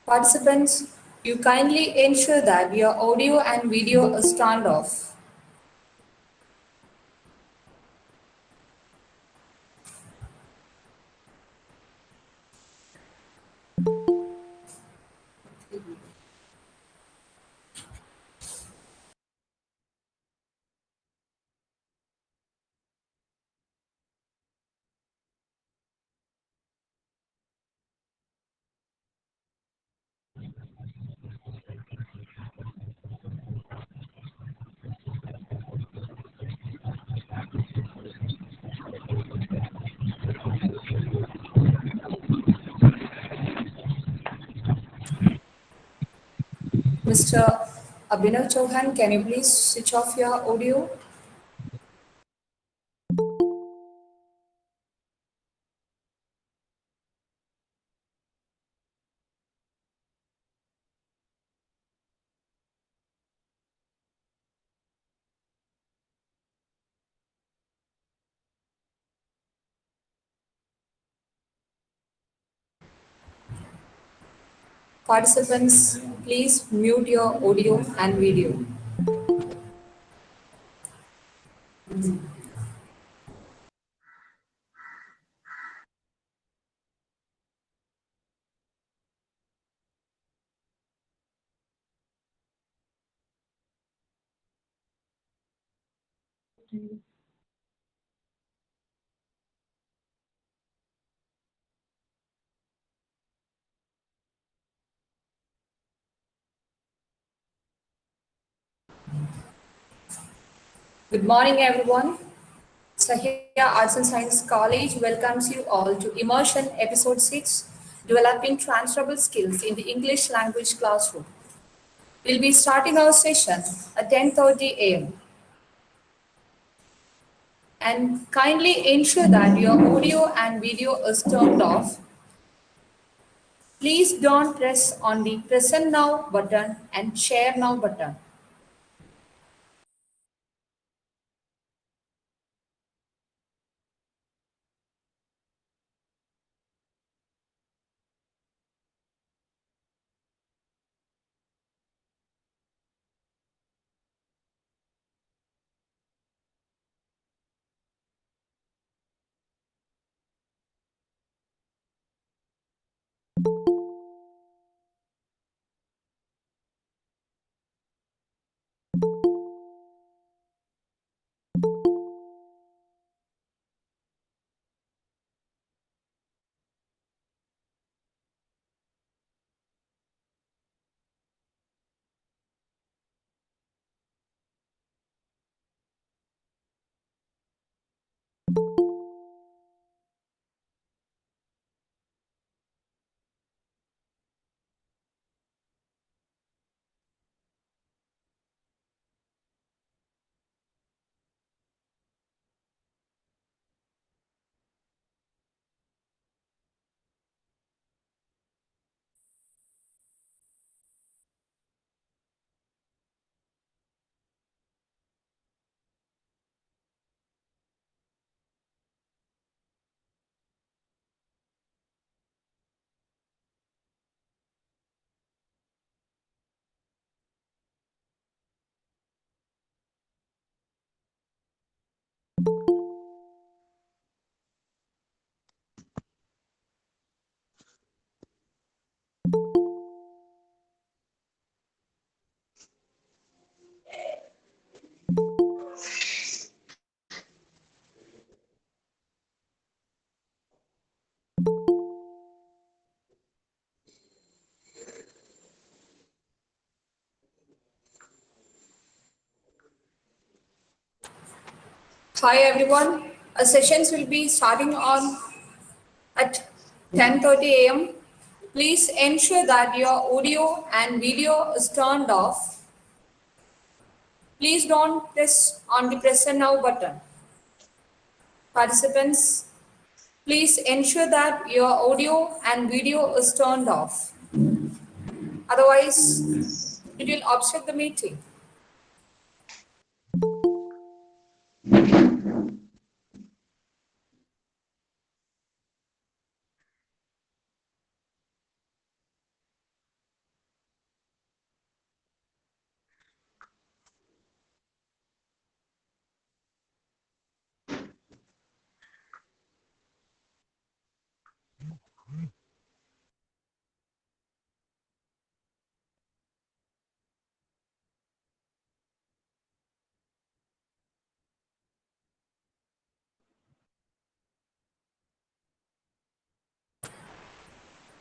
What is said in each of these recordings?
Participants, you kindly ensure that your audio and video is turned off. Mr. Abhinav Chauhan, can you please switch off your audio? Participants, please mute your audio and video. Good morning, everyone. Sahya Arts and Science College welcomes you all to Immersion Episode 6, Developing Transferable Skills in the English Language Classroom. We'll be starting our session at 10:30 a.m. And kindly ensure that your audio and video is turned off. Please don't press on the present now button and share now button. Hi everyone. Our sessions will be starting on at 10:30 a.m. Please ensure that your audio and video is turned off. Please don't press on the present now button. Participants, please ensure that your audio and video is turned off. Otherwise, it will obstruct the meeting.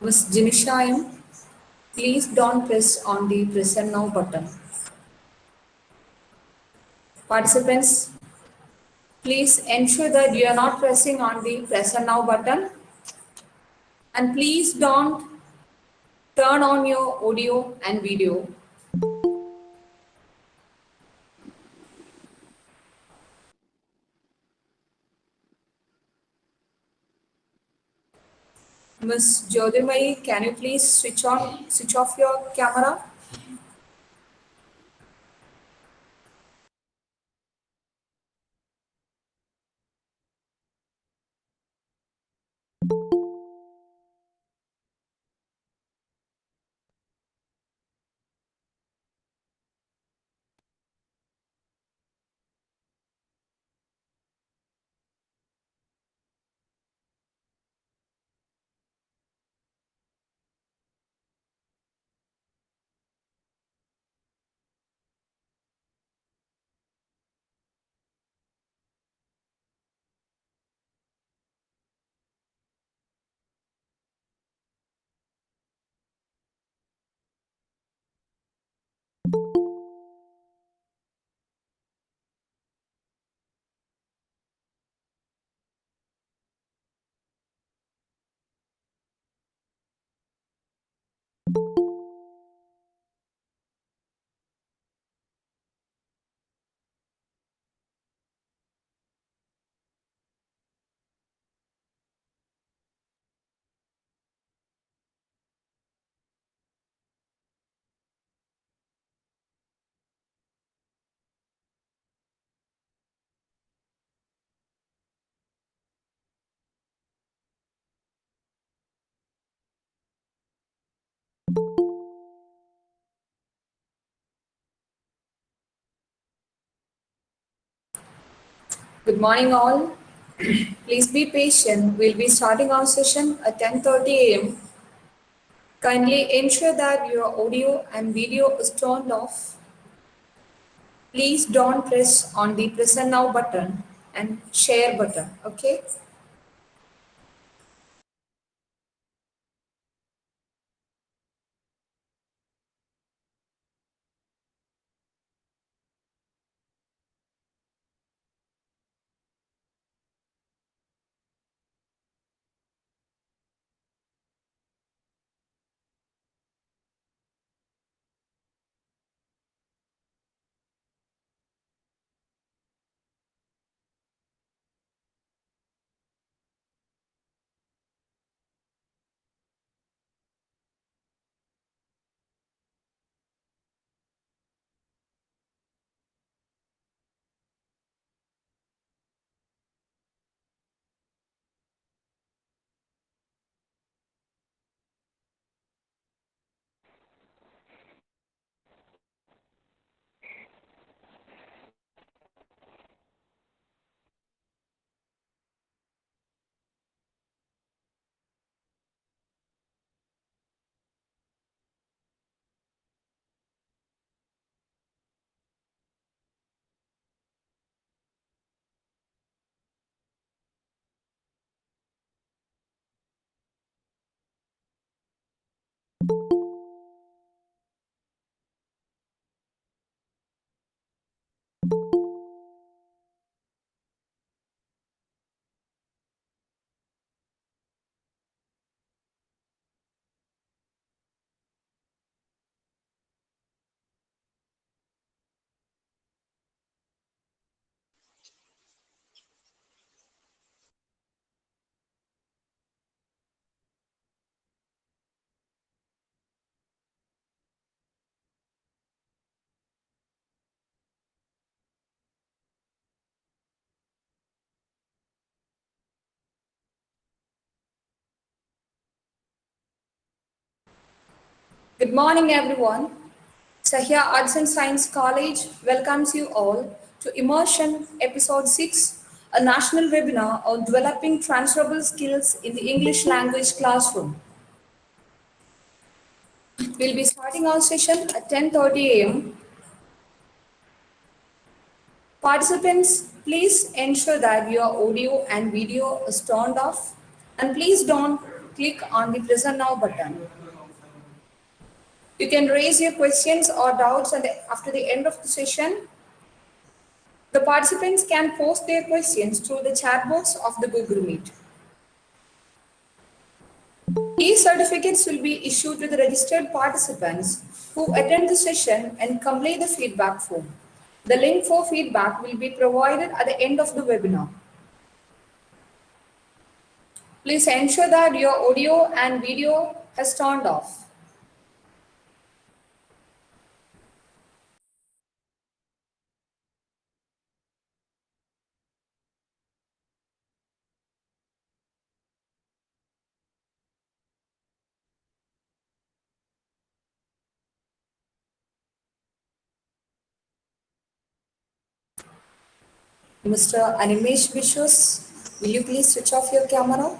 Ms. Jinishayam, please don't press on the present now button. Participants, please ensure that you are not pressing on the present now button, and please don't turn on your audio and video. Ms. Jyotirmayi, can you please switch off your camera? Good morning, all. Please be patient. We'll be starting our session at 10:30 a.m. Kindly ensure that your audio and video is turned off. Please don't press on the present now button and share button. Okay? Good morning, everyone. Sahya Arts and Science College welcomes you all to Immersion Episode 6, a national webinar on developing transferable skills in the English language classroom. We'll be starting our session at 10:30 a.m. Participants, please ensure that your audio and video is turned off, and please don't click on the Present Now button. You can raise your questions or doubts after the end of the session. The participants can post their questions through the chat box of the Google Meet. E-certificates will be issued to the registered participants who attend the session and complete the feedback form. The link for feedback will be provided at the end of the webinar. Please ensure that your audio and video has turned off. Mr. Animesh Vishwas, will you please switch off your camera?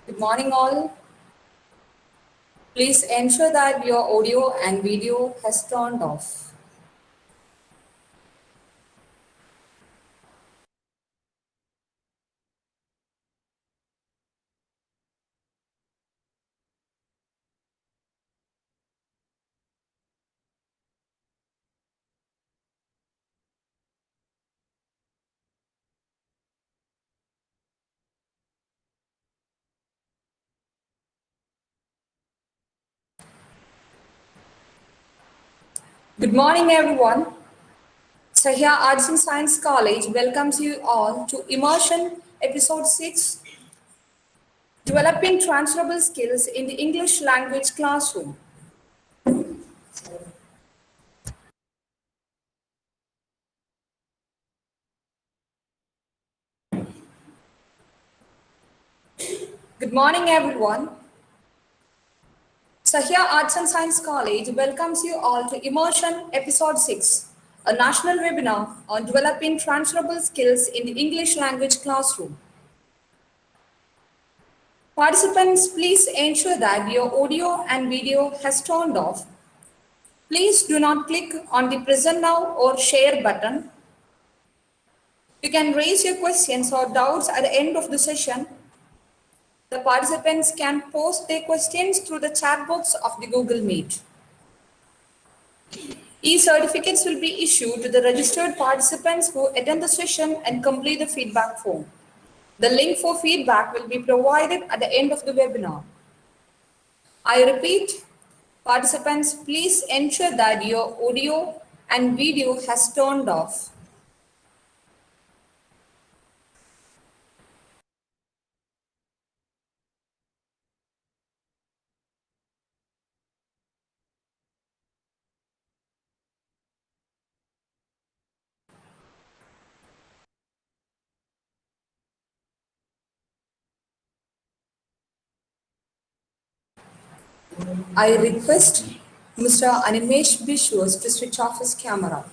Good morning all. Please ensure that your audio and video has turned off. Good morning, everyone. Sahya Arts and Science College welcomes you all to Immersion Episode 6, Developing Transferable Skills in the English Language Classroom. Good morning, everyone. Sahya Arts and Science College welcomes you all to Immersion Episode 6, a national webinar on developing transferable skills in the English language classroom. Participants, please ensure that your audio and video has turned off. Please do not click on the present now or share button. You can raise your questions or doubts at the end of the session. The participants can post their questions through the chat box of the Google Meet. E-certificates will be issued to the registered participants who attend the session and complete the feedback form. The link for feedback will be provided at the end of the webinar. I repeat, participants, please ensure that your audio and video has turned off. I request Mr. Animesh Bishwas to switch off his camera.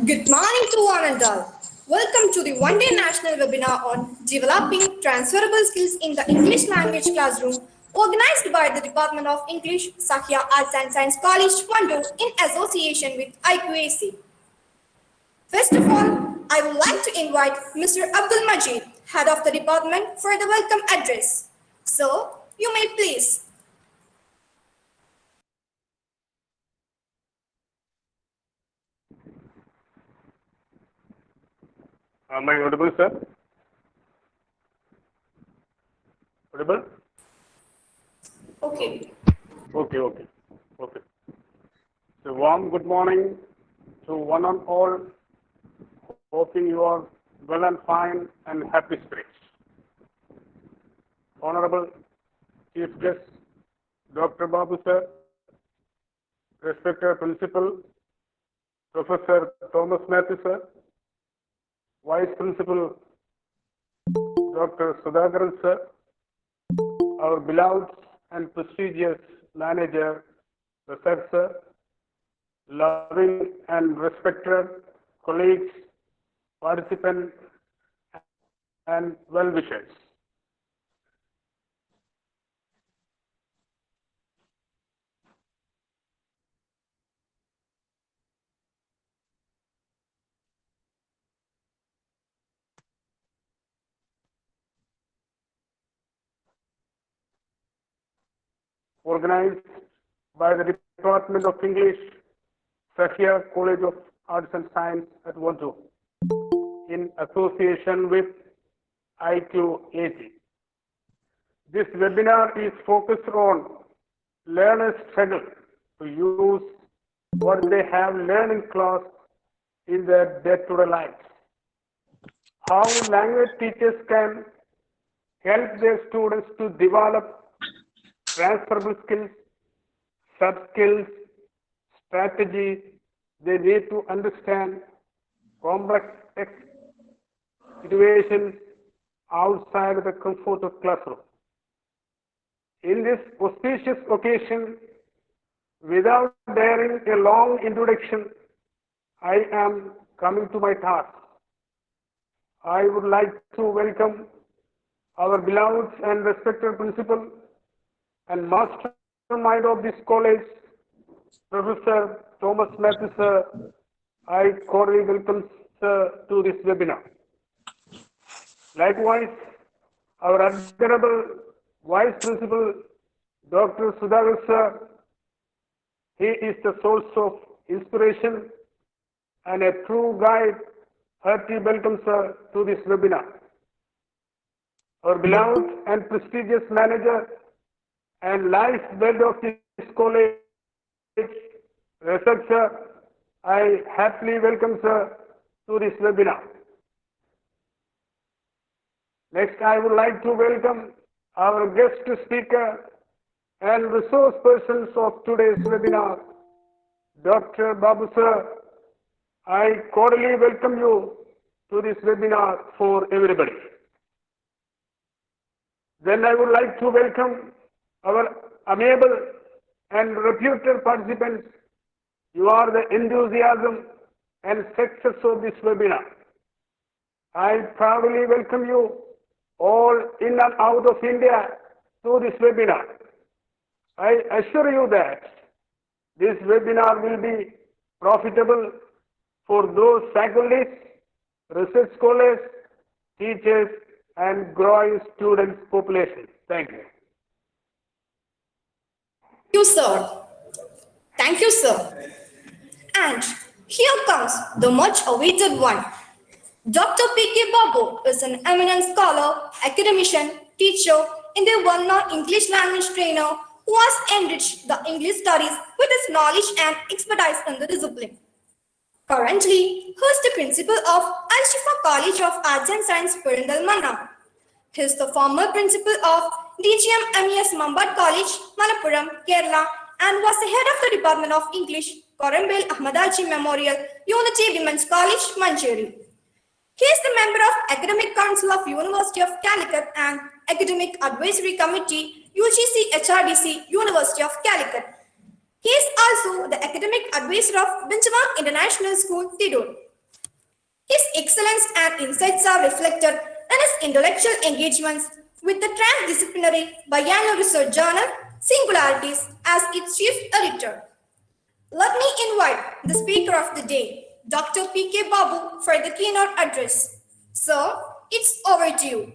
Good morning to one and all. Welcome to the one-day national webinar on developing transferable skills in the English language classroom, organized by the Department of English, Sahya Arts and Science College, Wandoor, in association with IQAC. First of all, I would like to invite Mr. Abdul Majid, head of the department, for the welcome address. So, you may please. Am I audible, sir? Audible? Okay. Okay. So, warm good morning to one and all. Hoping you are well and fine and happy spirits. Honorable Chief Guest, Dr. Babu, sir, respected Principal, Professor Thomas Matthew, sir, Vice Principal, Dr. Sudhakaran, sir, our beloved and prestigious manager, Research, sir, loving and respected colleagues, participants, and well-wishers. Organized by the Department of English, Sahya College of Arts and Science at Wandoor, in association with IQAC. This webinar is focused on learners' struggle to use what they have learned in class in their day-to-day lives. How language teachers can help their students to develop transferable skills, sub-skills, strategies they need to understand complex situations outside the comfort of classroom. In this auspicious occasion, without daring a long introduction, I am coming to my task. I would like to welcome our beloved and respected principal and mastermind of this college, Professor Thomas Matthew, sir. I cordially welcome sir to this webinar. Likewise, our admirable Vice Principal, Dr. Sudhakaran, sir. He is the source of inspiration and a true guide. Hearty welcome, sir, to this webinar. Our beloved and prestigious manager and lifeblood of this college, Research, sir, I happily welcome, sir, to this webinar. Next, I would like to welcome our guest speaker and resource persons of today's webinar, Dr. Babu, sir. I cordially welcome you to this webinar for everybody. Then I would like to welcome our amiable and reputed participants. You are the enthusiasm and success of this webinar. I proudly welcome you all in and out of India to this webinar. I assure you that this webinar will be profitable for those faculties, research scholars, teachers, and growing students population. Thank you. Thank you, sir. And here comes the much awaited one. Dr. P.K. Babu is an eminent scholar, academician, teacher, and a well-known English language trainer who has enriched the English studies with his knowledge and expertise in the discipline. Currently, he is the principal of Al-Shifa College of Arts and Science, Perindalmana. He is the former principal of DGM MES Mambad College, Malappuram, Kerala, and was the head of the Department of English, Korambel Ahmadaji Memorial, Unity Women's College, Mancheri. He is the member of Academic Council of University of Calicut and Academic Advisory Committee, UGC HRDC, University of Calicut. He is also the academic advisor of Benchmark International School, Tidur. His excellence and insights are reflected in his intellectual engagements with the transdisciplinary biannual research journal, Singularities, as its chief editor. Let me invite the speaker of the day, Dr. P.K. Babu, for the keynote address. Sir, it's over to you.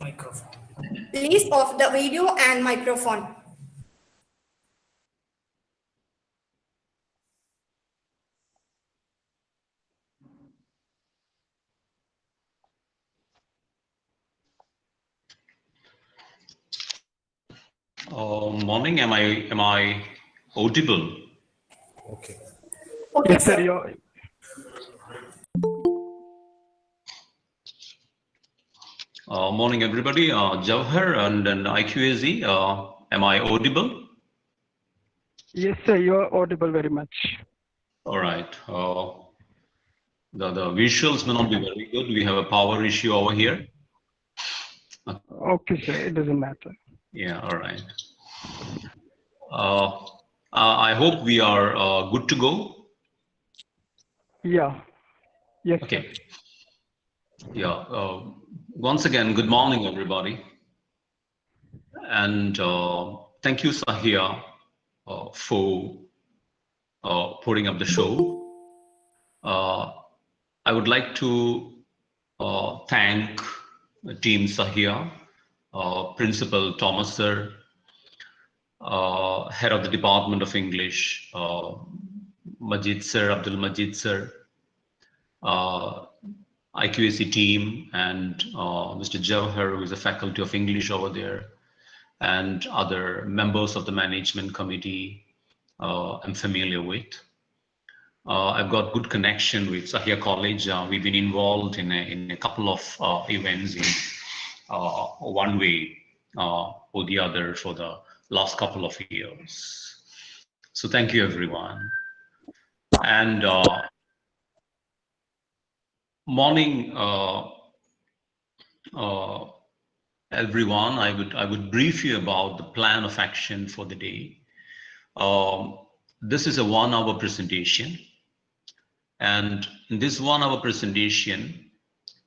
Microphone. Please off the video and microphone. Morning. Am I audible? Okay. Okay, Yes, sir. sir. Morning, everybody. Jawhar and IQAZ. Am I audible? Yes, sir. You are audible very much. All right. The visuals may not be very good. We have a power issue over here. Okay, sir. It doesn't matter. Yeah. All right. I hope we are good to go. Yeah. Yes, Okay. Yeah. Once again, good morning, everybody. And thank you, Sahya, for putting up the show. I would like to thank Team Sahya, Principal Thomas sir, Head of the Department of English, Majid sir, Abdul Majid sir, IQAC team, and Mr. Jawhar, who is a faculty of English over there, and other members of the management committee I'm familiar with. I've got good connection with Sahya College. We've been involved in a couple of events in one way or the other for the last couple of years. So thank you, everyone. And morning, everyone. I would brief you about the plan of action for the day. This is a 1 hour presentation. And in this 1 hour presentation,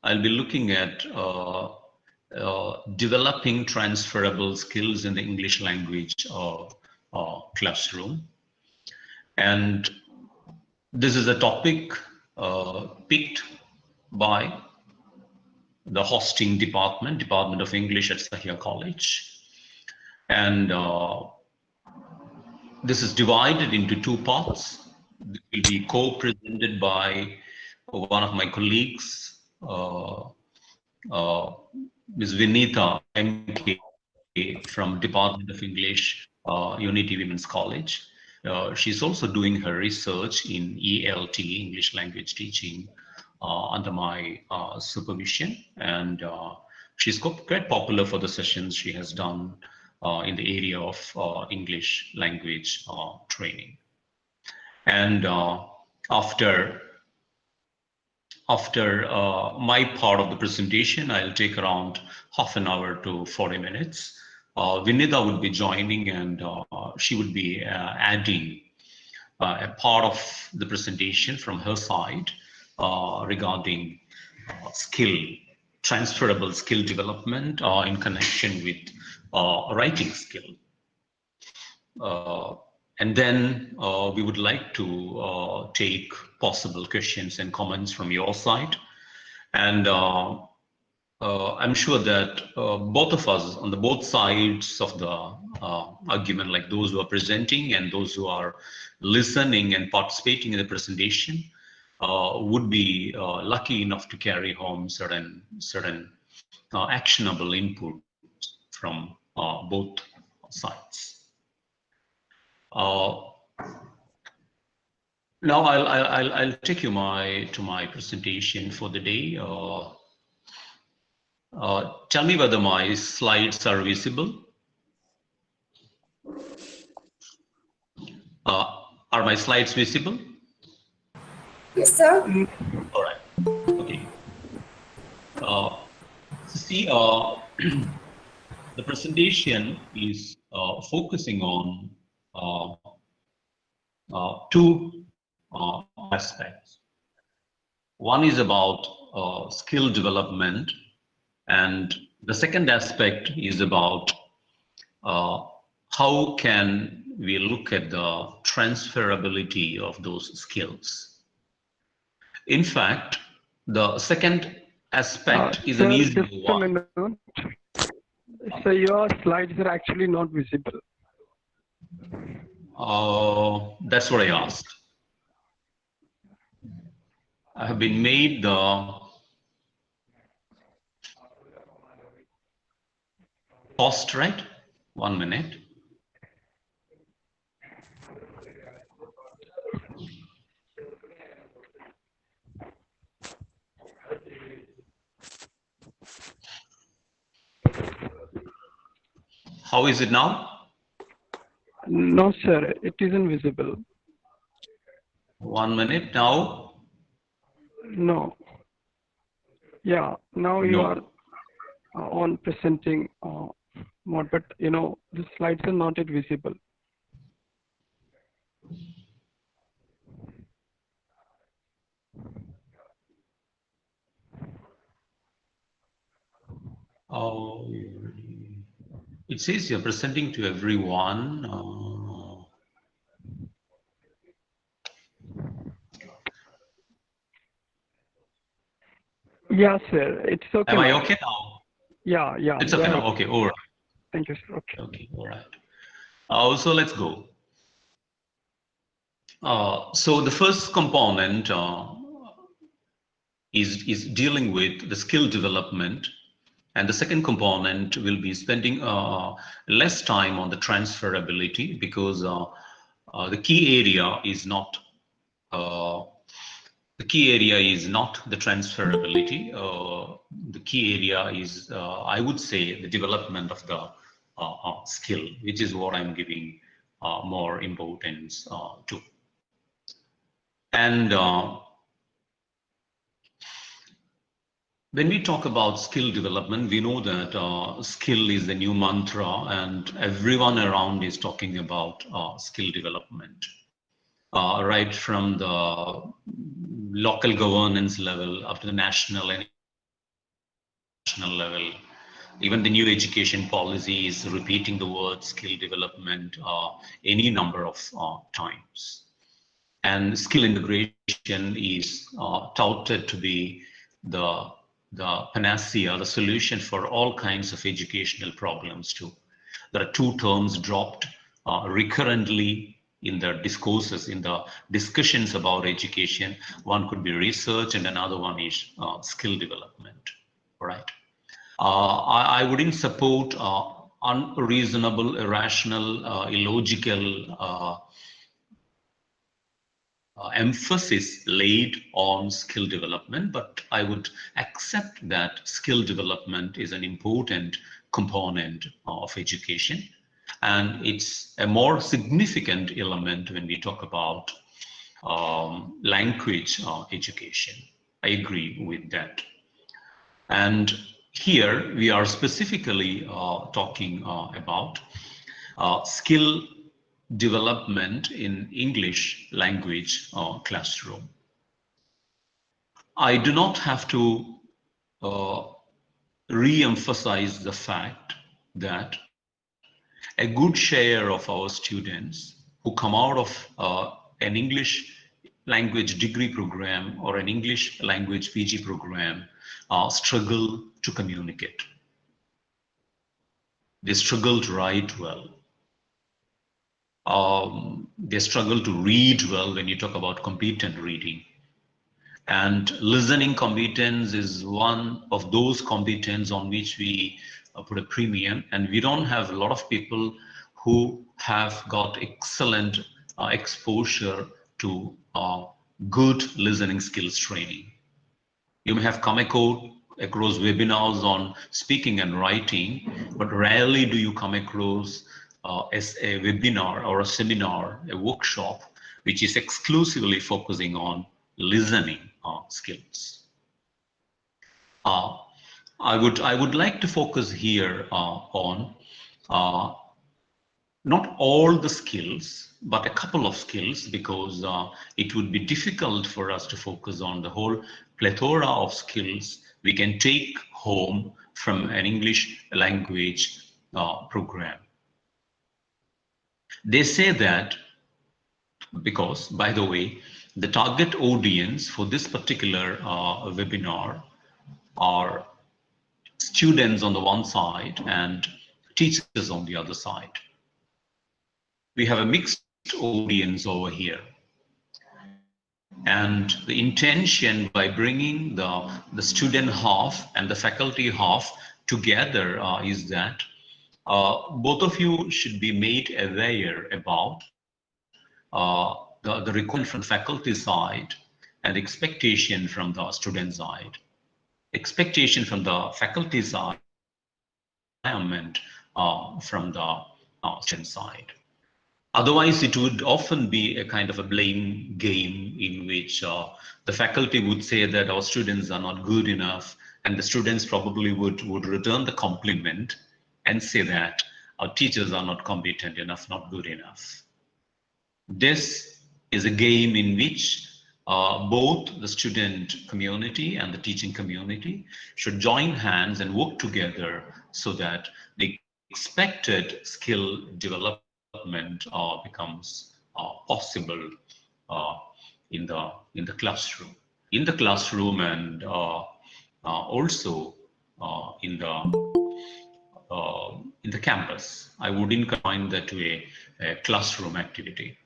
I'll be looking at developing transferable skills in the English language classroom. And this is a topic picked by the hosting Department of English at Sahya College. And this is divided into 2 parts. It will be co-presented by one of my colleagues, Ms. Vinita MK from Department of English, Unity Women's College. She's also doing her research in ELT, English Language Teaching, under my supervision. And she's quite popular for the sessions she has done in the area of English language training. And after my part of the presentation, I'll take around half an hour to 40 minutes. Vinita would be joining, and she would be adding a part of the presentation from her side regarding transferable skill development in connection with writing skill. And then we would like to take possible questions and comments from your side. And I'm sure that both of us on both sides of the argument, like those who are presenting and those who are listening and participating in the presentation, would be lucky enough to carry home certain actionable input from both sides. Now I'll take you to my presentation for the day. Tell me whether my slides are visible. Are my slides visible? Yes, sir. All right. Okay. See, the presentation is focusing on two aspects. One is about skill development, and the second aspect is about how can we look at the transferability of those skills. In fact, the second aspect is an easy one. So your slides are actually not visible. That's what I asked. I have been made the post, right? 1 minute. How is it now? No, sir, it isn't visible. 1 minute now. No. Yeah, now you No. are on presenting mode, but the slides are not yet visible. Oh, it says you're presenting to everyone. Yeah, sir, it's okay. Am I now. okay now? Yeah. It's go okay ahead. now. Okay, all right. Thank you, sir. Okay. Okay, all right. So let's go. So the first component is dealing with the skill development, and the second component will be spending less time on the transferability, because the key area is not the transferability. The key area is, I would say, the development of the skill, which is what I'm giving more importance to. And when we talk about skill development, we know that skill is the new mantra, and everyone around is talking about skill development. Right from the local governance level up to the national and international level. Even the new education policy is repeating the word skill development any number of times. And skill integration is touted to be the panacea, the solution for all kinds of educational problems too. There are two terms dropped recurrently in the discourses, in the discussions about education. One could be research, and another one is skill development. All right. I wouldn't support unreasonable, irrational, illogical emphasis laid on skill development, but I would accept that skill development is an important component of education, and it's a more significant element when we talk about language education. I agree with that. And here we are specifically talking about skill development in English language classroom. I do not have to re-emphasize the fact that a good share of our students who come out of an English language degree program or an English language PG program struggle to communicate. They struggle to write well. They struggle to read well when you talk about competent reading. And listening competence is one of those competence on which we put a premium, and we don't have a lot of people who have got excellent exposure to good listening skills training. You may have come across webinars on speaking and writing, but rarely do you come across as a webinar or a seminar, a workshop, which is exclusively focusing on listening skills. I would like to focus here on not all the skills, but a couple of skills, because it would be difficult for us to focus on the whole plethora of skills we can take home from an English language program. They say that because, by the way, the target audience for this particular webinar are students on the one side and teachers on the other side. We have a mixed audience over here. And the intention by bringing the student half and the faculty half together is that both of you should be made aware about the requirement from the faculty side and expectation from the student side. Expectation from the faculty side, requirement from the student side. Otherwise, it would often be a kind of a blame game in which the faculty would say that our students are not good enough, and the students probably would return the compliment and say that our teachers are not competent enough, not good enough. This is a game in which both the student community and the teaching community should join hands and work together so that the expected skill development becomes possible in the classroom. In the classroom and also in the campus. I wouldn't confine that to a classroom activity.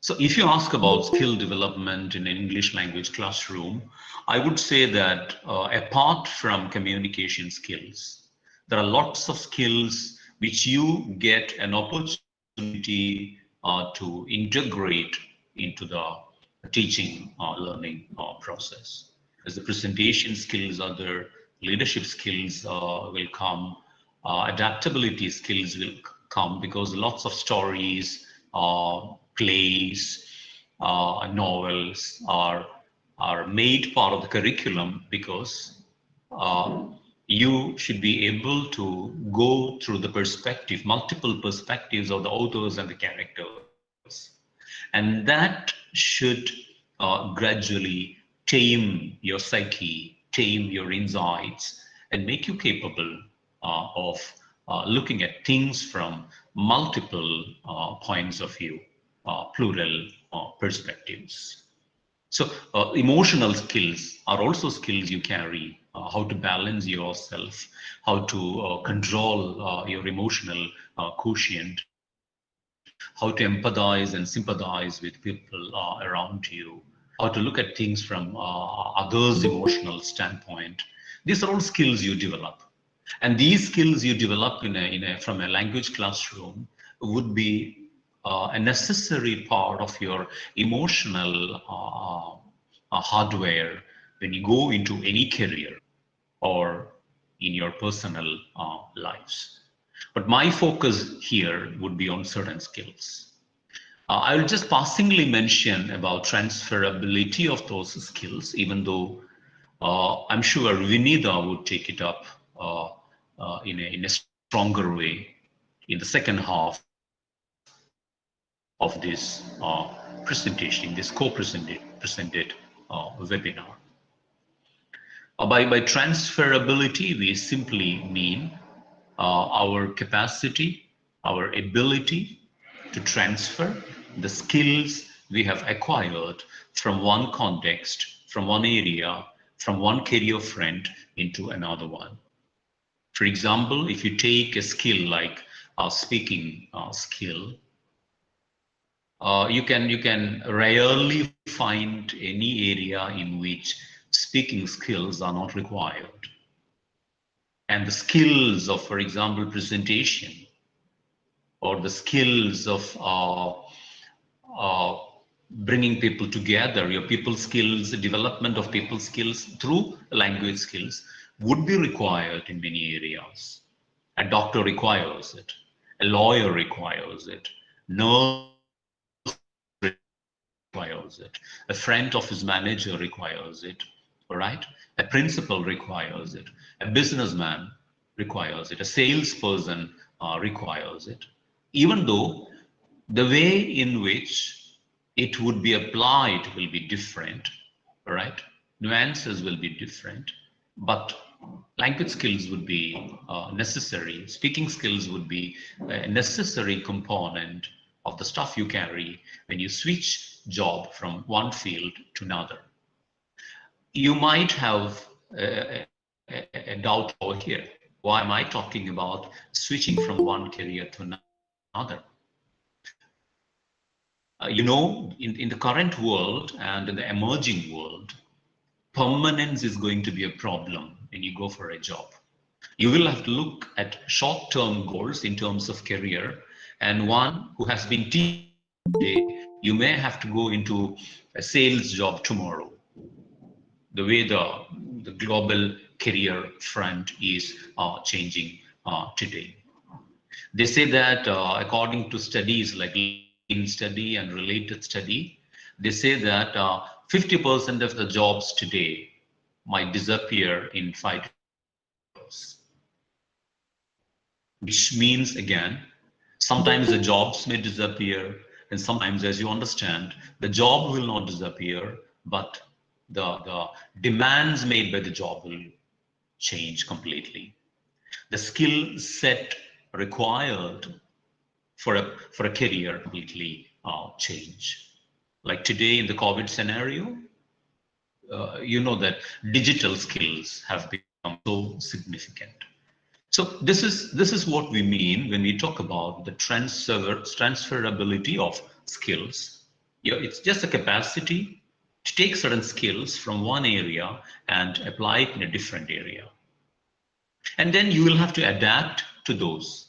So if you ask about skill development in an English language classroom, I would say that apart from communication skills, there are lots of skills which you get an opportunity to integrate into the teaching learning process. As the presentation skills are there, leadership skills will come, adaptability skills will come, because lots of stories, plays, novels are made part of the curriculum because you should be able to go through the perspective, multiple perspectives of the authors and the characters. And that should gradually tame your psyche, tame your insights, and make you capable of looking at things from multiple points of view, plural perspectives. So emotional skills are also skills you carry, how to balance yourself, how to control your emotional quotient, how to empathize and sympathize with people around you, how to look at things from others' emotional standpoint. These are all skills you develop. And these skills you develop from a language classroom would be a necessary part of your emotional hardware when you go into any career or in your personal lives. But my focus here would be on certain skills. I will just passingly mention about transferability of those skills, even though I'm sure Vinitha would take it up in a stronger way in the second half of this presentation, this co-presented webinar. By transferability, we simply mean our capacity, our ability to transfer the skills we have acquired from one context, from one area, from one career front into another one. For example, if you take a skill like a speaking skill, you can rarely find any area in which speaking skills are not required. And the skills of, for example, presentation, or the skills of bringing people together, your people skills, the development of people skills through language skills would be required in many areas. A doctor requires it, a lawyer requires it, nurse requires it, a front office manager requires it, all right? A principal requires it, a businessman requires it, a salesperson requires it. Even though the way in which it would be applied will be different, all right? Nuances will be different, but language skills would be necessary. Speaking skills would be a necessary component of the stuff you carry when you switch job from one field to another. You might have a doubt over here. Why am I talking about switching from one career to another? You know, in the current world and in the emerging world, permanence is going to be a problem when you go for a job. You will have to look at short-term goals in terms of career, and one who has been teaching today, you may have to go into a sales job tomorrow. The way the global career front is changing today. They say that according to studies like in study and related study, they say that 50% of the jobs today might disappear in 5 years. Which means, again, sometimes the jobs may disappear, and sometimes, as you understand, the job will not disappear, but the demands made by the job will change completely. The skill set required for a career completely change. Like today in the COVID scenario, you know that digital skills have become so significant. So this is what we mean when we talk about the transferability of skills. Yeah, it's just a capacity to take certain skills from one area and apply it in a different area. And then you will have to adapt to those.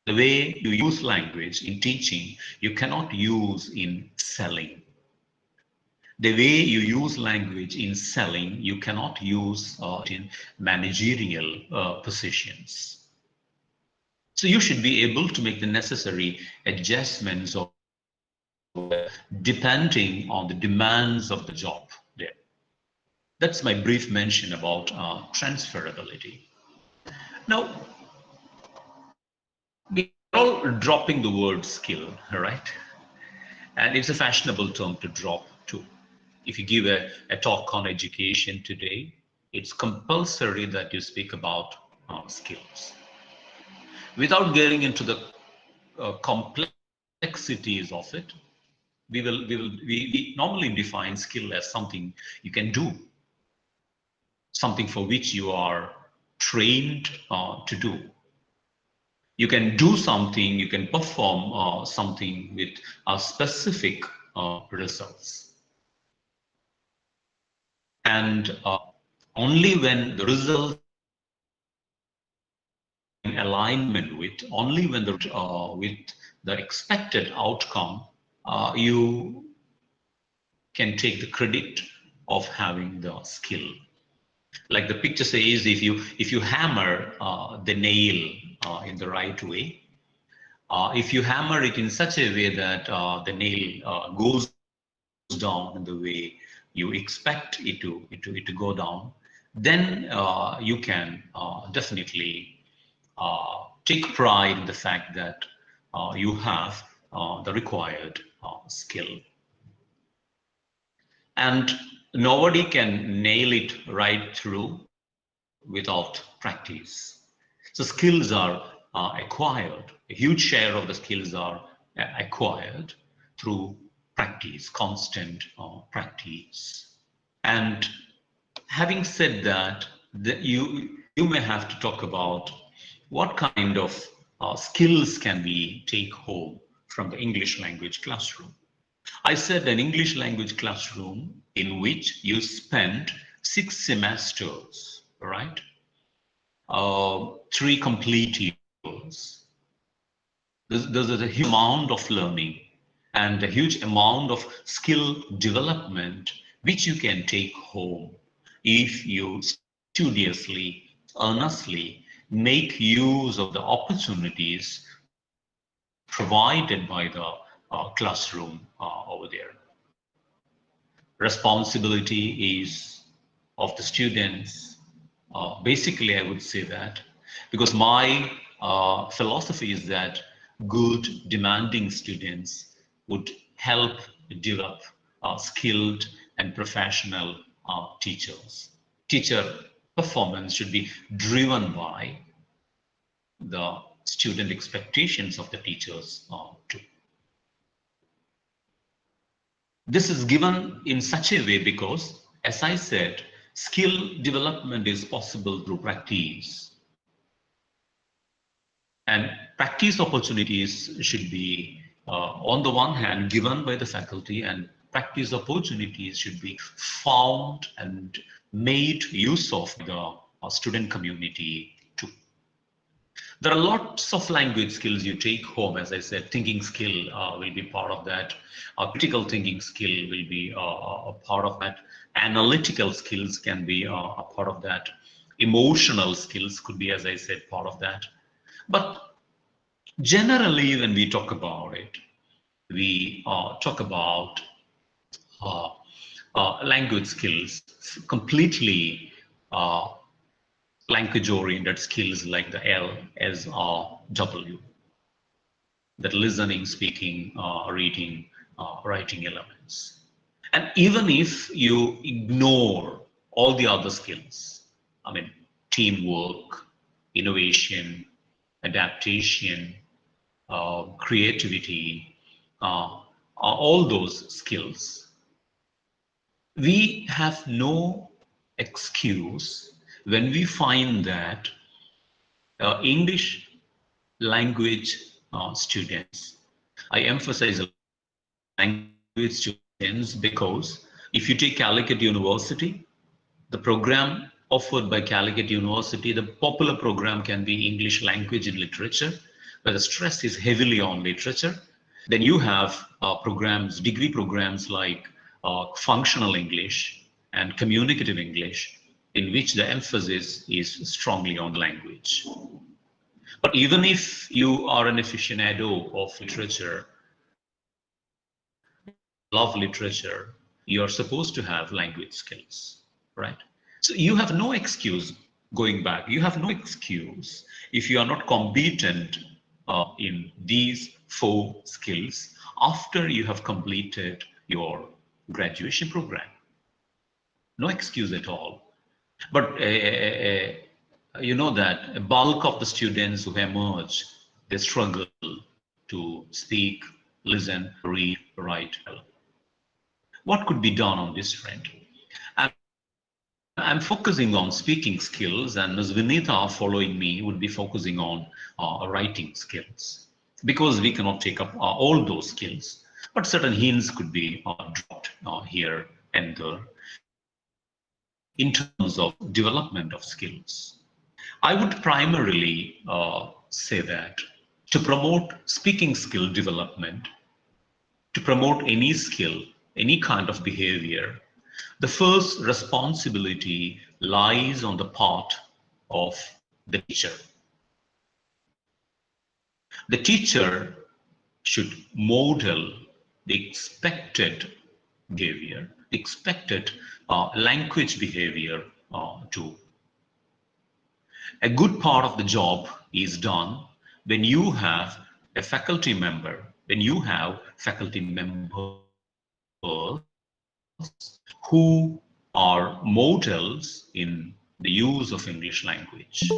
The way you use language in teaching, you cannot use in selling. The way you use language in selling, you cannot use in managerial positions. So you should be able to make the necessary adjustments of depending on the demands of the job there. That's my brief mention about transferability. Now, we're all dropping the word skill, right? And it's a fashionable term to drop too. If you give a talk on education today, it's compulsory that you speak about skills. Without getting into the complexities of it, we normally define skill as something you can do, something for which you are trained to do. You can do something, you can perform something with specific results. And only when the result in alignment with, only when with the expected outcome, you can take the credit of having the skill. Like the picture says, if you hammer the nail in the right way, if you hammer it in such a way that the nail goes down in the way you expect it to go down, then you can definitely take pride in the fact that you have the required skill. And nobody can nail it right through without practice. So skills are acquired. A huge share of the skills are acquired through practice, constant practice. And having said that, you may have to talk about what kind of skills can we take home from the English language classroom. I said an English language classroom in which you spend 6 semesters, right? 3 complete years. There's a huge amount of learning and a huge amount of skill development which you can take home if you studiously, earnestly make use of the opportunities provided by the classroom over there. Responsibility is of the students. Basically, I would say that because my philosophy is that good, demanding students would help develop skilled and professional teachers. Teacher performance should be driven by the student expectations of the teachers too. This is given in such a way because, as I said, skill development is possible through practice. And practice opportunities should be, on the one hand, given by the faculty, and practice opportunities should be found and made use of the student community too. There are lots of language skills you take home. As I said, thinking skill will be part of that. Critical thinking skill will be a part of that. Analytical skills can be a part of that. Emotional skills could be, as I said, part of that. But generally, when we talk about it, we talk about language skills completely language-oriented skills like the L, S, R, W, that listening, speaking, reading, writing elements. And even if you ignore all the other skills, I mean, teamwork, innovation, adaptation, creativity, all those skills, we have no excuse when we find that English language students, I emphasize language students because if you take Calicut University, the program offered by Calicut University, the popular program can be English language and literature, where the stress is heavily on literature. Then you have programs, degree programs like functional English and communicative English, in which the emphasis is strongly on language. But even if you are an aficionado of literature, love literature, you are supposed to have language skills, right? So you have no excuse going back. You have no excuse if you are not competent in these 4 skills after you have completed your graduation program. No excuse at all. But you know that a bulk of the students who emerge, they struggle to speak, listen, read, write. What could be done on this front? I'm focusing on speaking skills, and Ms. Vinita following me would be focusing on writing skills, because we cannot take up all those skills, but certain hints could be dropped here and there in terms of development of skills. I would primarily say that to promote speaking skill development, to promote any skill, any kind of behavior, the first responsibility lies on the part of the teacher. The teacher should model the expected behavior, expected language behavior too. A good part of the job is done when you have a faculty member, when you have faculty members who are models in the use of English language.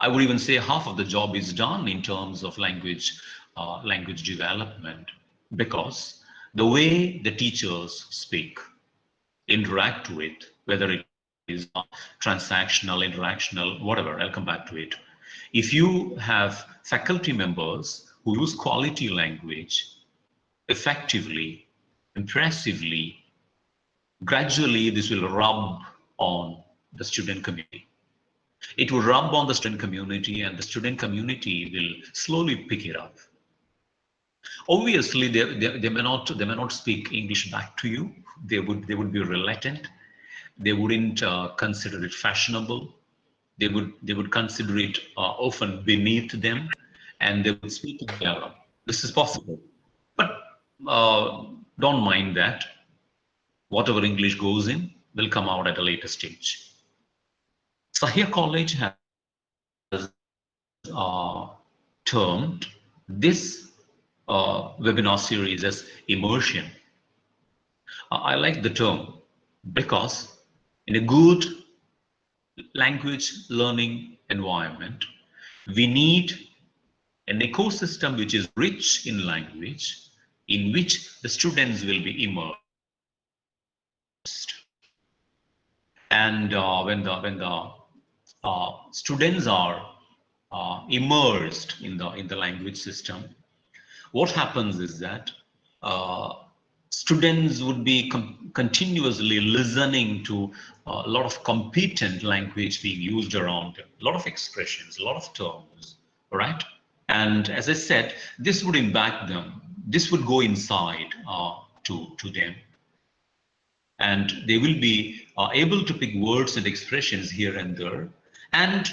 I would even say half of the job is done in terms of language development, because the way the teachers speak, interact with, whether it is transactional, interactional, whatever, I'll come back to it. If you have faculty members who use quality language effectively, impressively, gradually this will rub on the student community. It will rub on the student community, and the student community will slowly pick it up. Obviously, they may not speak English back to you. They would be reluctant. They wouldn't consider it fashionable. They would consider it often beneath them, and they would speak in Arab. This is possible, but don't mind that. Whatever English goes in will come out at a later stage. Sahya College has termed this webinar series as immersion. I like the term because in a good language learning environment, we need an ecosystem which is rich in language, in which the students will be immersed. And when the students are immersed in the language system, what happens is that students would be continuously listening to a lot of competent language being used around them, a lot of expressions, a lot of terms, right? And as I said, this would impact them. This would go inside to them. And they will be able to pick words and expressions here and there. And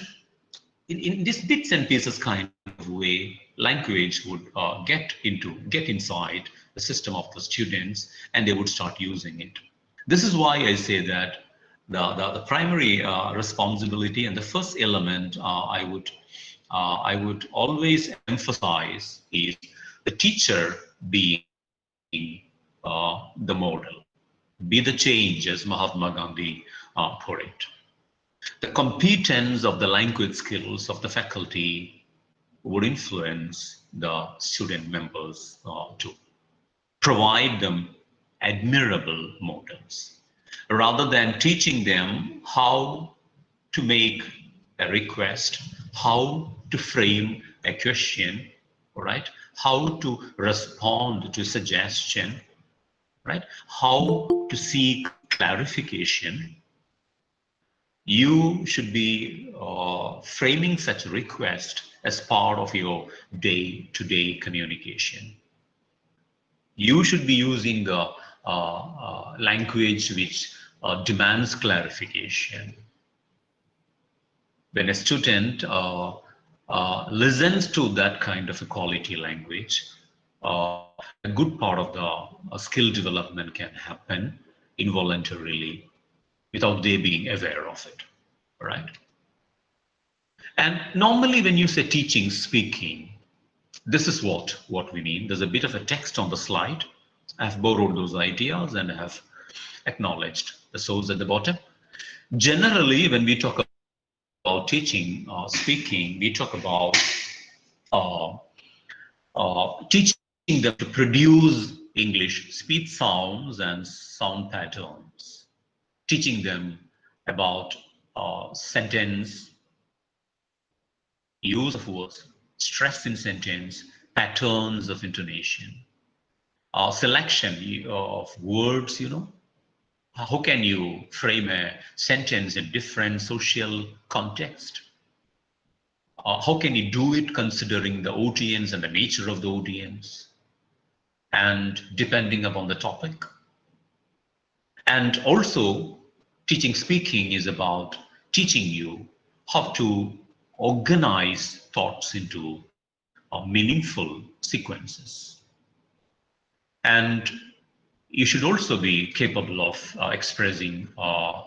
in this bits and pieces kind of way, language would get inside the system of the students, and they would start using it. This is why I say that the primary responsibility and the first element I would always emphasize is the teacher being the model, be the change, as Mahatma Gandhi put it. The competence of the language skills of the faculty would influence the student members to provide them admirable models, rather than teaching them how to make a request, how to frame a question, right? How to respond to suggestion, right? How to seek clarification. You should be framing such a request as part of your day-to-day communication. You should be using the language which demands clarification. When a student listens to that kind of a quality language, a good part of the skill development can happen involuntarily, without they being aware of it, right? And normally when you say teaching, speaking, this is what we mean. There's a bit of a text on the slide. I've borrowed those ideas and I have acknowledged the source at the bottom. Generally, when we talk about teaching, speaking, we talk about teaching them to produce English speech sounds and sound patterns. Teaching them about sentence, use of words, stress in sentence, patterns of intonation, selection of words, you know. How can you frame a sentence in different social context? How can you do it considering the audience and the nature of the audience, and depending upon the topic? And also, teaching speaking is about teaching you how to organize thoughts into meaningful sequences. And you should also be capable of expressing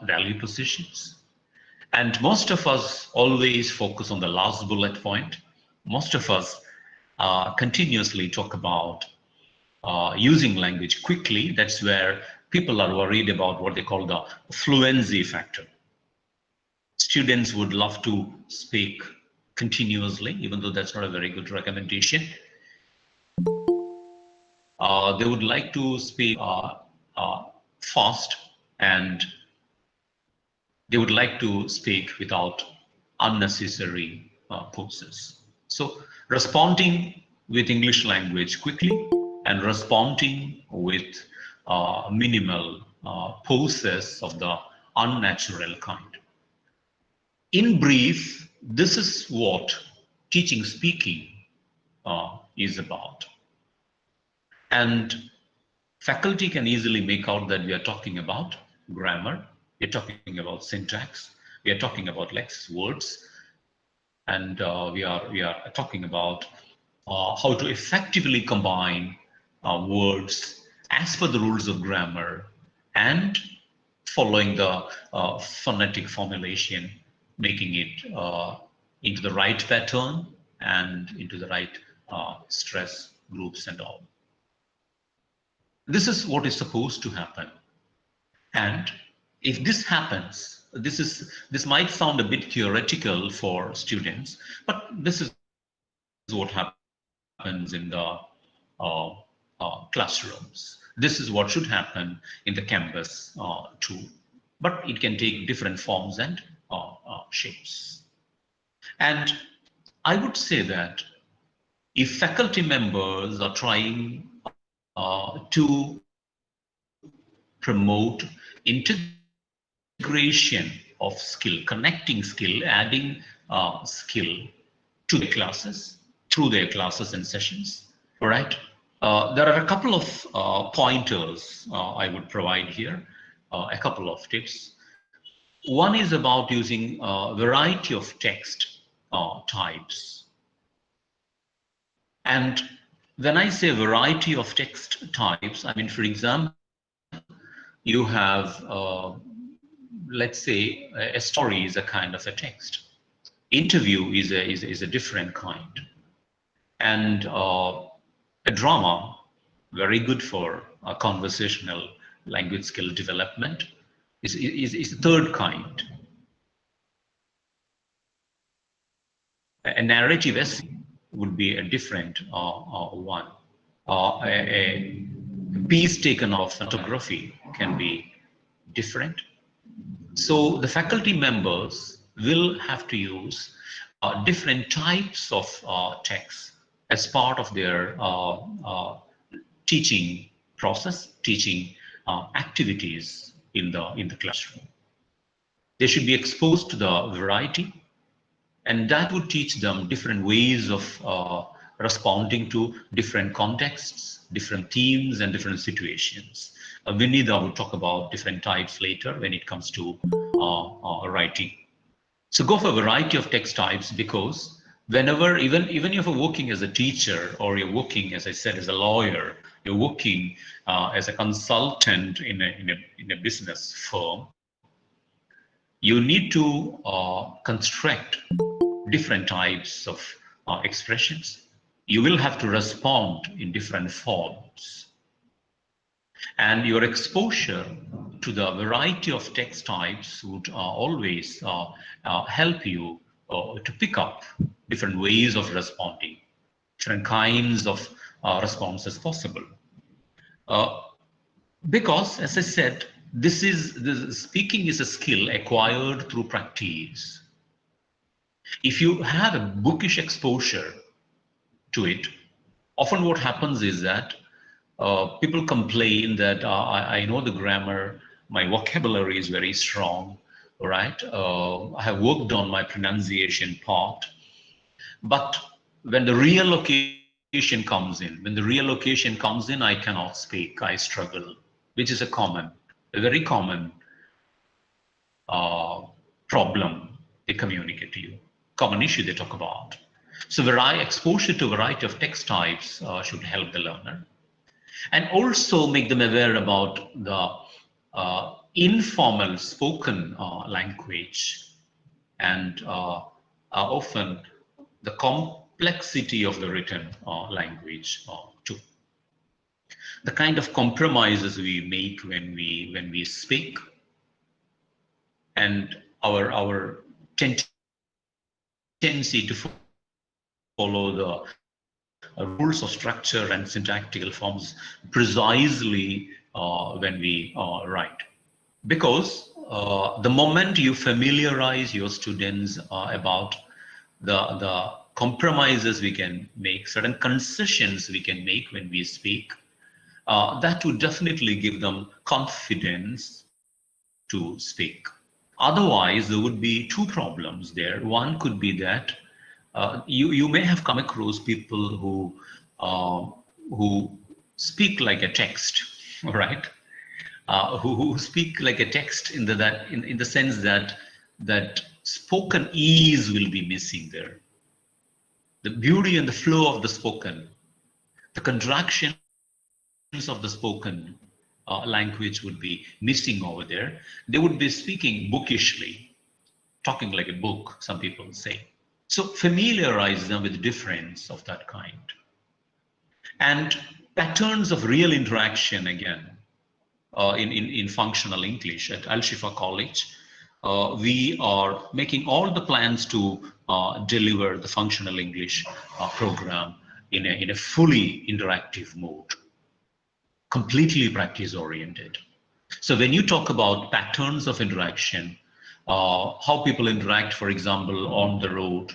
value positions. And most of us always focus on the last bullet point. Most of us continuously talk about using language quickly. That's where people are worried about what they call the fluency factor. Students would love to speak continuously, even though that's not a very good recommendation. They would like to speak fast, and they would like to speak without unnecessary poses. So responding with English language quickly and responding with minimal poses of the unnatural kind. In brief, this is what teaching speaking is about. And faculty can easily make out that we are talking about grammar, we are talking about syntax, we are talking about lex words, and we are talking about how to effectively combine words as per the rules of grammar and following the phonetic formulation, making it into the right pattern and into the right stress groups and all. This is what is supposed to happen. And if this happens, this might sound a bit theoretical for students, but this is what happens in the classrooms. This is what should happen in the campus too. But it can take different forms and shapes. And I would say that if faculty members are trying to promote integration of skill, connecting skill, adding skill to the classes, through their classes and sessions, all right? There are a couple of pointers I would provide here, a couple of tips. One is about using a variety of text types. And when I say variety of text types, I mean, for example, you have, let's say, a story is a kind of a text. Interview is a different kind. And a drama, very good for conversational language skill development, is the third kind. A narrative essay would be a different one. A piece taken of photography can be different. So the faculty members will have to use different types of text as part of their teaching process, teaching activities in the classroom. They should be exposed to the variety, and that would teach them different ways of responding to different contexts, different themes, and different situations. Vinida will talk about different types later when it comes to writing. So go for a variety of text types, because whenever, even if you're working as a teacher, or you're working, as I said, as a lawyer, you're working as a consultant in a business firm, you need to construct different types of expressions. You will have to respond in different forms. And your exposure to the variety of text types would always help you to pick up different ways of responding, different kinds of responses possible. Because, as I said, speaking is a skill acquired through practice. If you have a bookish exposure to it, often what happens is that people complain that I know the grammar, my vocabulary is very strong, right? I have worked on my pronunciation part, but when the real occasion comes in, I cannot speak, I struggle, which is a very common problem they communicate to you, common issue they talk about. So exposure to a variety of text types should help the learner. And also make them aware about the informal spoken language, and often the complexity of the written language too. The kind of compromises we make when we speak, and our tendency to follow the rules of structure and syntactical forms precisely when we write. Because the moment you familiarize your students about the compromises we can make, certain concessions we can make when we speak, that would definitely give them confidence to speak. Otherwise, there would be two problems there. One could be that you may have come across people who speak like a text, right? Who speak like a text in the sense that spoken ease will be missing there. The beauty and the flow of the spoken, the contractions of the spoken language would be missing over there. They would be speaking bookishly, talking like a book, some people say. So familiarize them with the difference of that kind. And patterns of real interaction again, in functional English at Al Shifa College. We are making all the plans to deliver the functional English program in a fully interactive mode, completely practice oriented. So when you talk about patterns of interaction, how people interact, for example, on the road,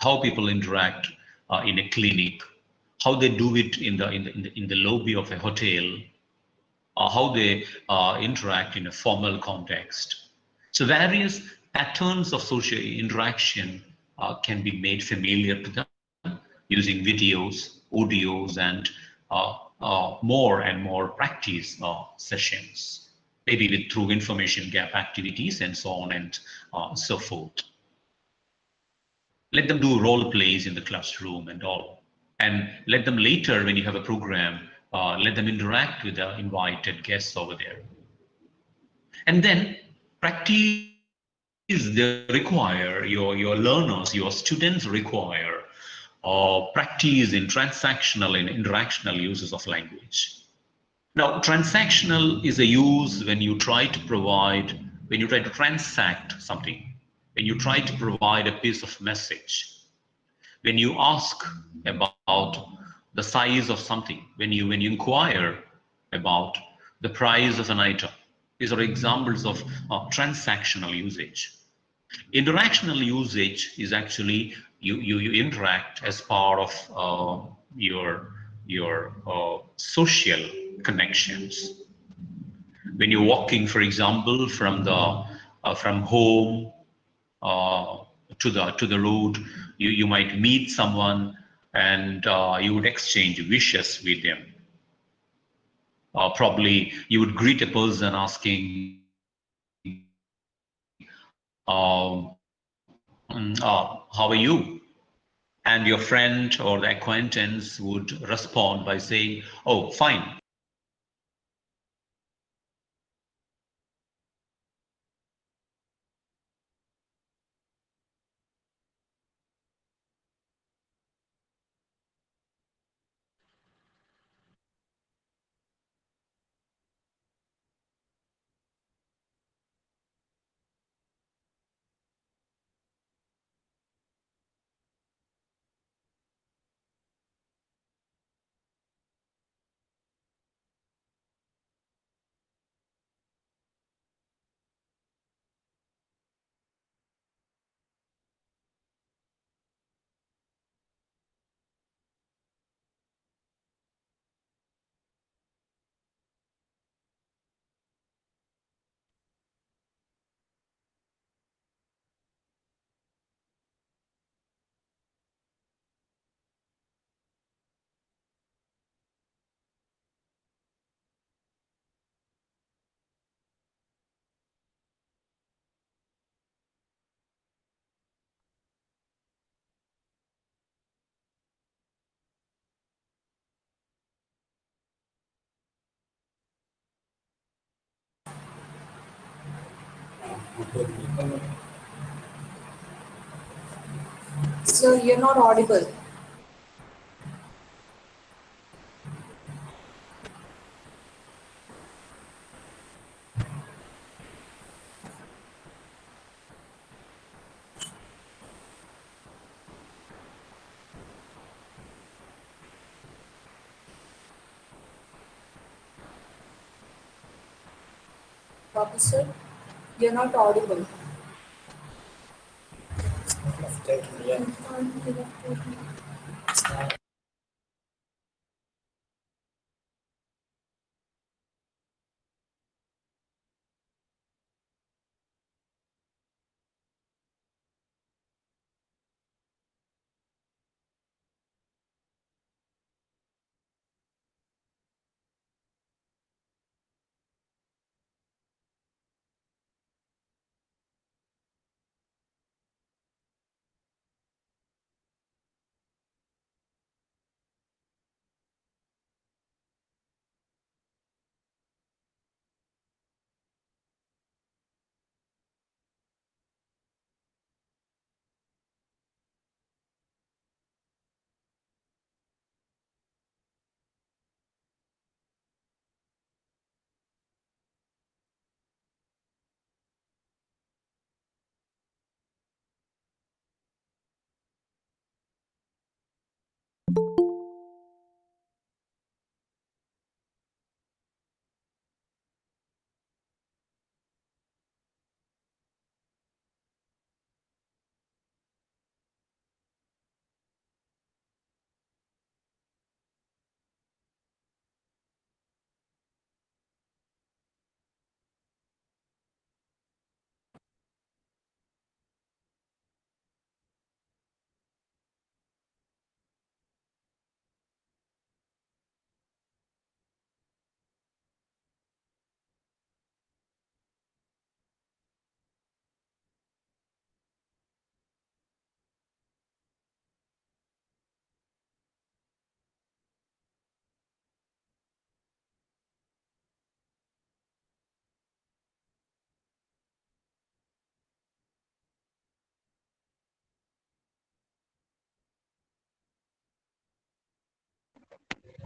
how people interact in a clinic, how they do it in the lobby of a hotel, how they interact in a formal context. So various patterns of social interaction can be made familiar to them using videos, audios, and more and more practice sessions, maybe through information gap activities and so on and so forth. Let them do role plays in the classroom and all. And let them later, when you have a program, let them interact with the invited guests over there. And then practice, they require, your learners, your students require practice in transactional and interactional uses of language. Now, transactional is a use when you try to provide, when you try to transact something, when you try to provide a piece of message, when you ask about the size of something, when you inquire about the price of an item. These are examples of transactional usage. Interactional usage is actually you interact as part of your social connections. When you're walking, for example, from home to the road, you might meet someone and you would exchange wishes with them. Probably you would greet a person asking, how are you? And your friend or the acquaintance would respond by saying, oh, fine. So you're not audible. Professor, you're not audible.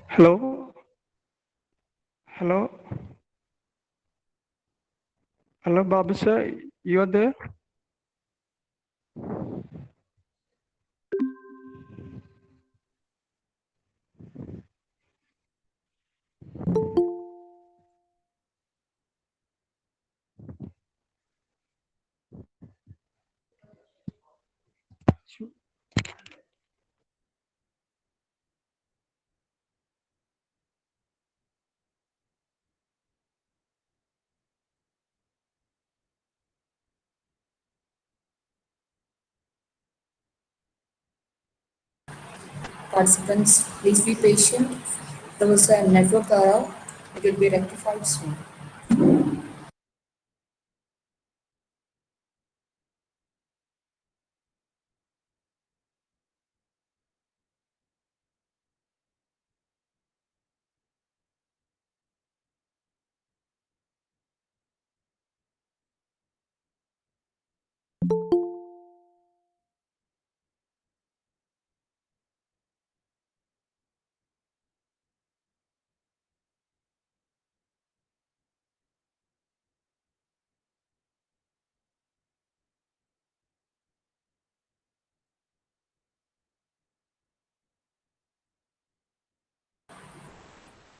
Hello? Hello? Hello, Babu sir, you are there? Participants, please be patient. There was a network error. It will be rectified soon.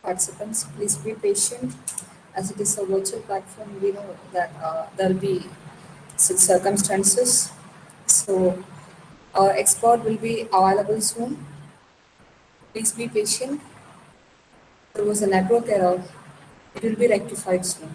Participants, please be patient. As it is a virtual platform, we know that there will be circumstances. So our expert will be available soon. Please be patient. There was a network error. It will be rectified soon.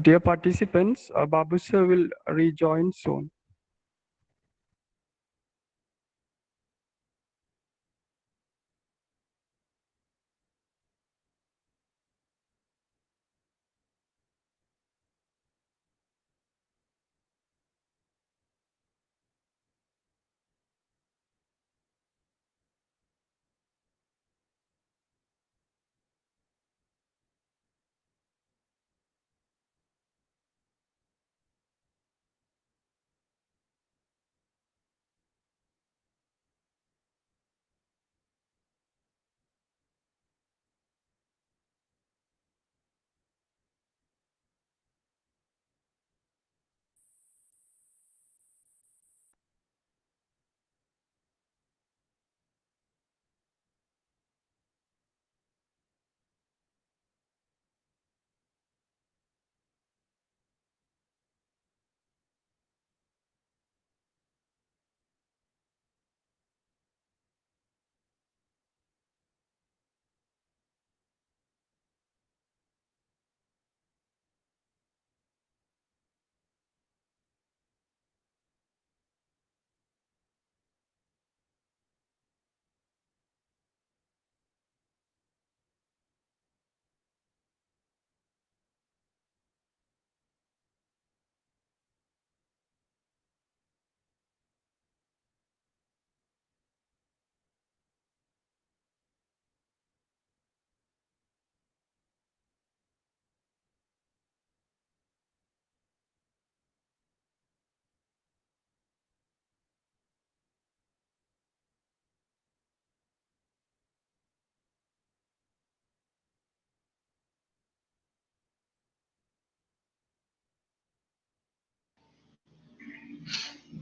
Dear participants, Babu sir will rejoin soon.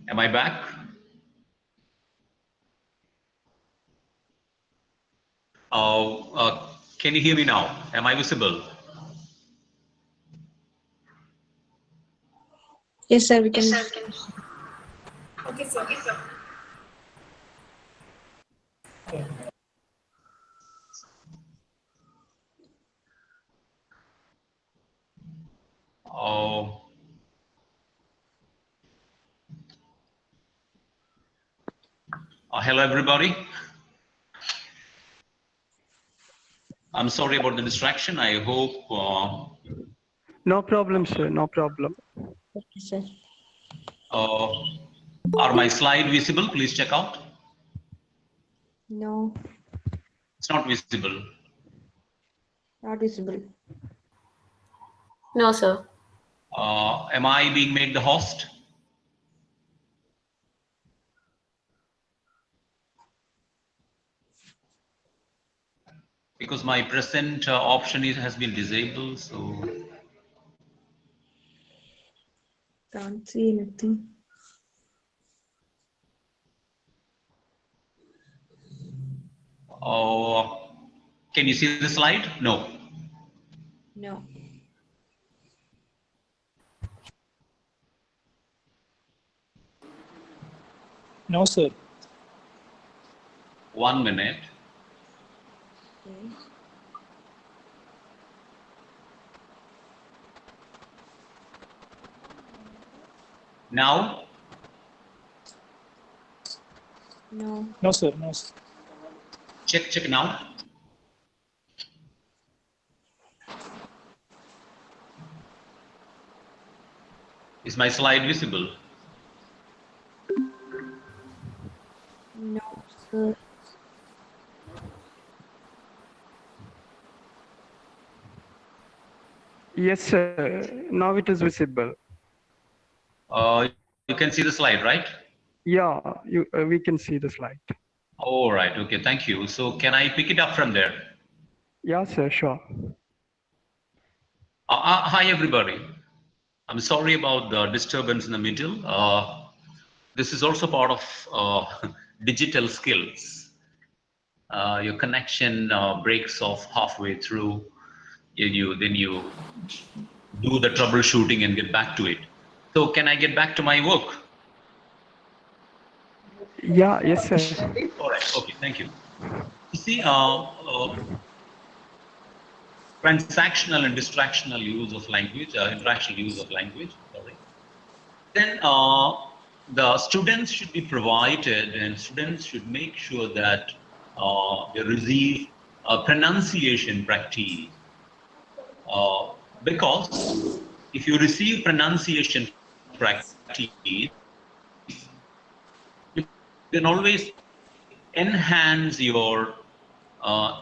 Am I back? Can you hear me now? Am I visible? Yes, sir, we can. Okay, sir. Oh, hello, everybody. I'm sorry about the distraction. I hope. No problem, sir. No problem. Okay, sir. Are my slide visible? Please check out. No, It's not visible. not visible. No, sir. Am I being made the host? Because my present option has been disabled, so. Can't see anything. Can you see the slide? No. No. No, sir. 1 minute. Okay. Now, No. No, sir. No, sir. check now. Is my slide visible? No, sir. Yes, sir. Now it is visible. You can see the slide, right? Yeah, we can see the slide. All right. Okay. Thank you. So can I pick it up from there? Yeah, sir. Sure. Hi, everybody. I'm sorry about the disturbance in the middle. This is also part of digital skills. Your connection breaks off halfway through. Then you do the troubleshooting and get back to it. So can I get back to my work? Yeah. Yes, sir. All right. Okay. Thank you. You see, transactional and distractional use of language, interactional use of language. Sorry. Then the students should be provided, and students should make sure that they receive pronunciation practice. Because if you receive pronunciation practice, you can always enhance your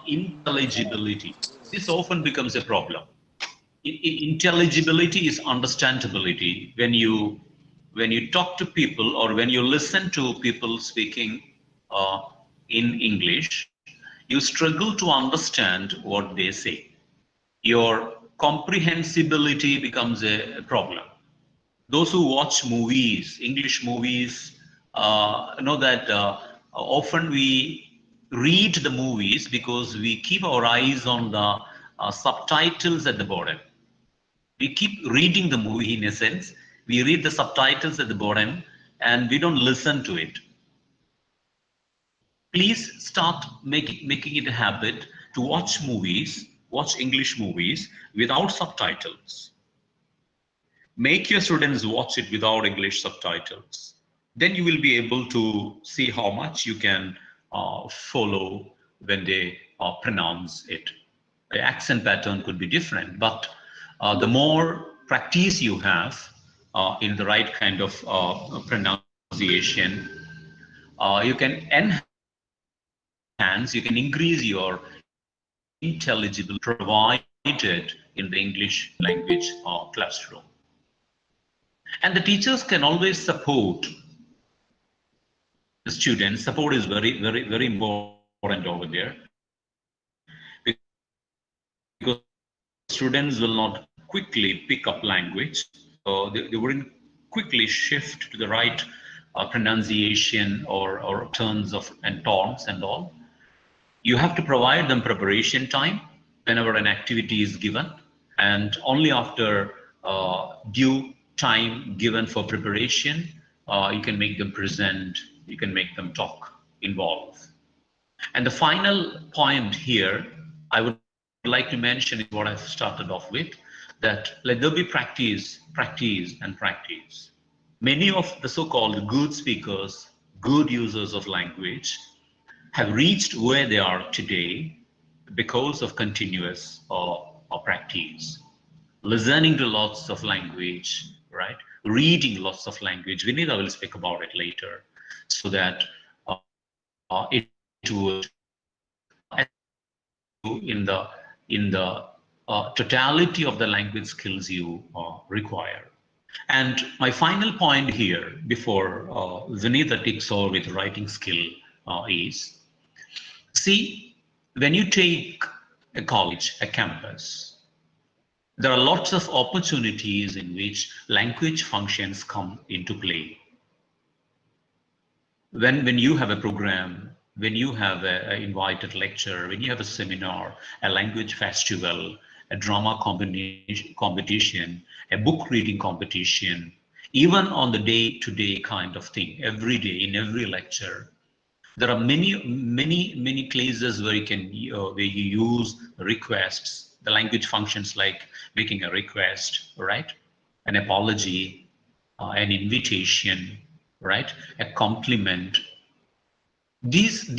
intelligibility. This often becomes a problem. Intelligibility is understandability. When you talk to people or when you listen to people speaking in English, you struggle to understand what they say. Your comprehensibility becomes a problem. Those who watch movies, English movies, know that often we read the movies because we keep our eyes on the subtitles at the bottom. We keep reading the movie in a sense. We read the subtitles at the bottom and we don't listen to it. Please start making it a habit to watch movies, watch English movies without subtitles. Make your students watch it without English subtitles. Then you will be able to see how much you can follow when they pronounce it. The accent pattern could be different, but the more practice you have in the right kind of pronunciation, you can enhance, you can increase your intelligibility provided in the English language classroom. And the teachers can always support the students. Support is very, very, very important over there, because students will not quickly pick up language. So they wouldn't quickly shift to the right pronunciation or turns of and tones and all. You have to provide them preparation time whenever an activity is given, and only after due time given for preparation, you can make them present, you can make them talk, involve. And the final point here, I would like to mention is what I've started off with, that let there be practice, practice, and practice. Many of the so-called good speakers, good users of language, have reached where they are today because of continuous practice. Listening to lots of language, right? Reading lots of language. Vinita will speak about it later, so that it would in the totality of the language skills you require. And my final point here, before Vinita takes over with writing skill, is, see, when you take a college, a campus, there are lots of opportunities in which language functions come into play. When you have a program, when you have an invited lecture, when you have a seminar, a language festival, a drama competition, a book reading competition, even on the day-to-day kind of thing, every day in every lecture, there are many places where you can where you use requests. The language functions like making a request, right? An apology, an invitation, right? A compliment. These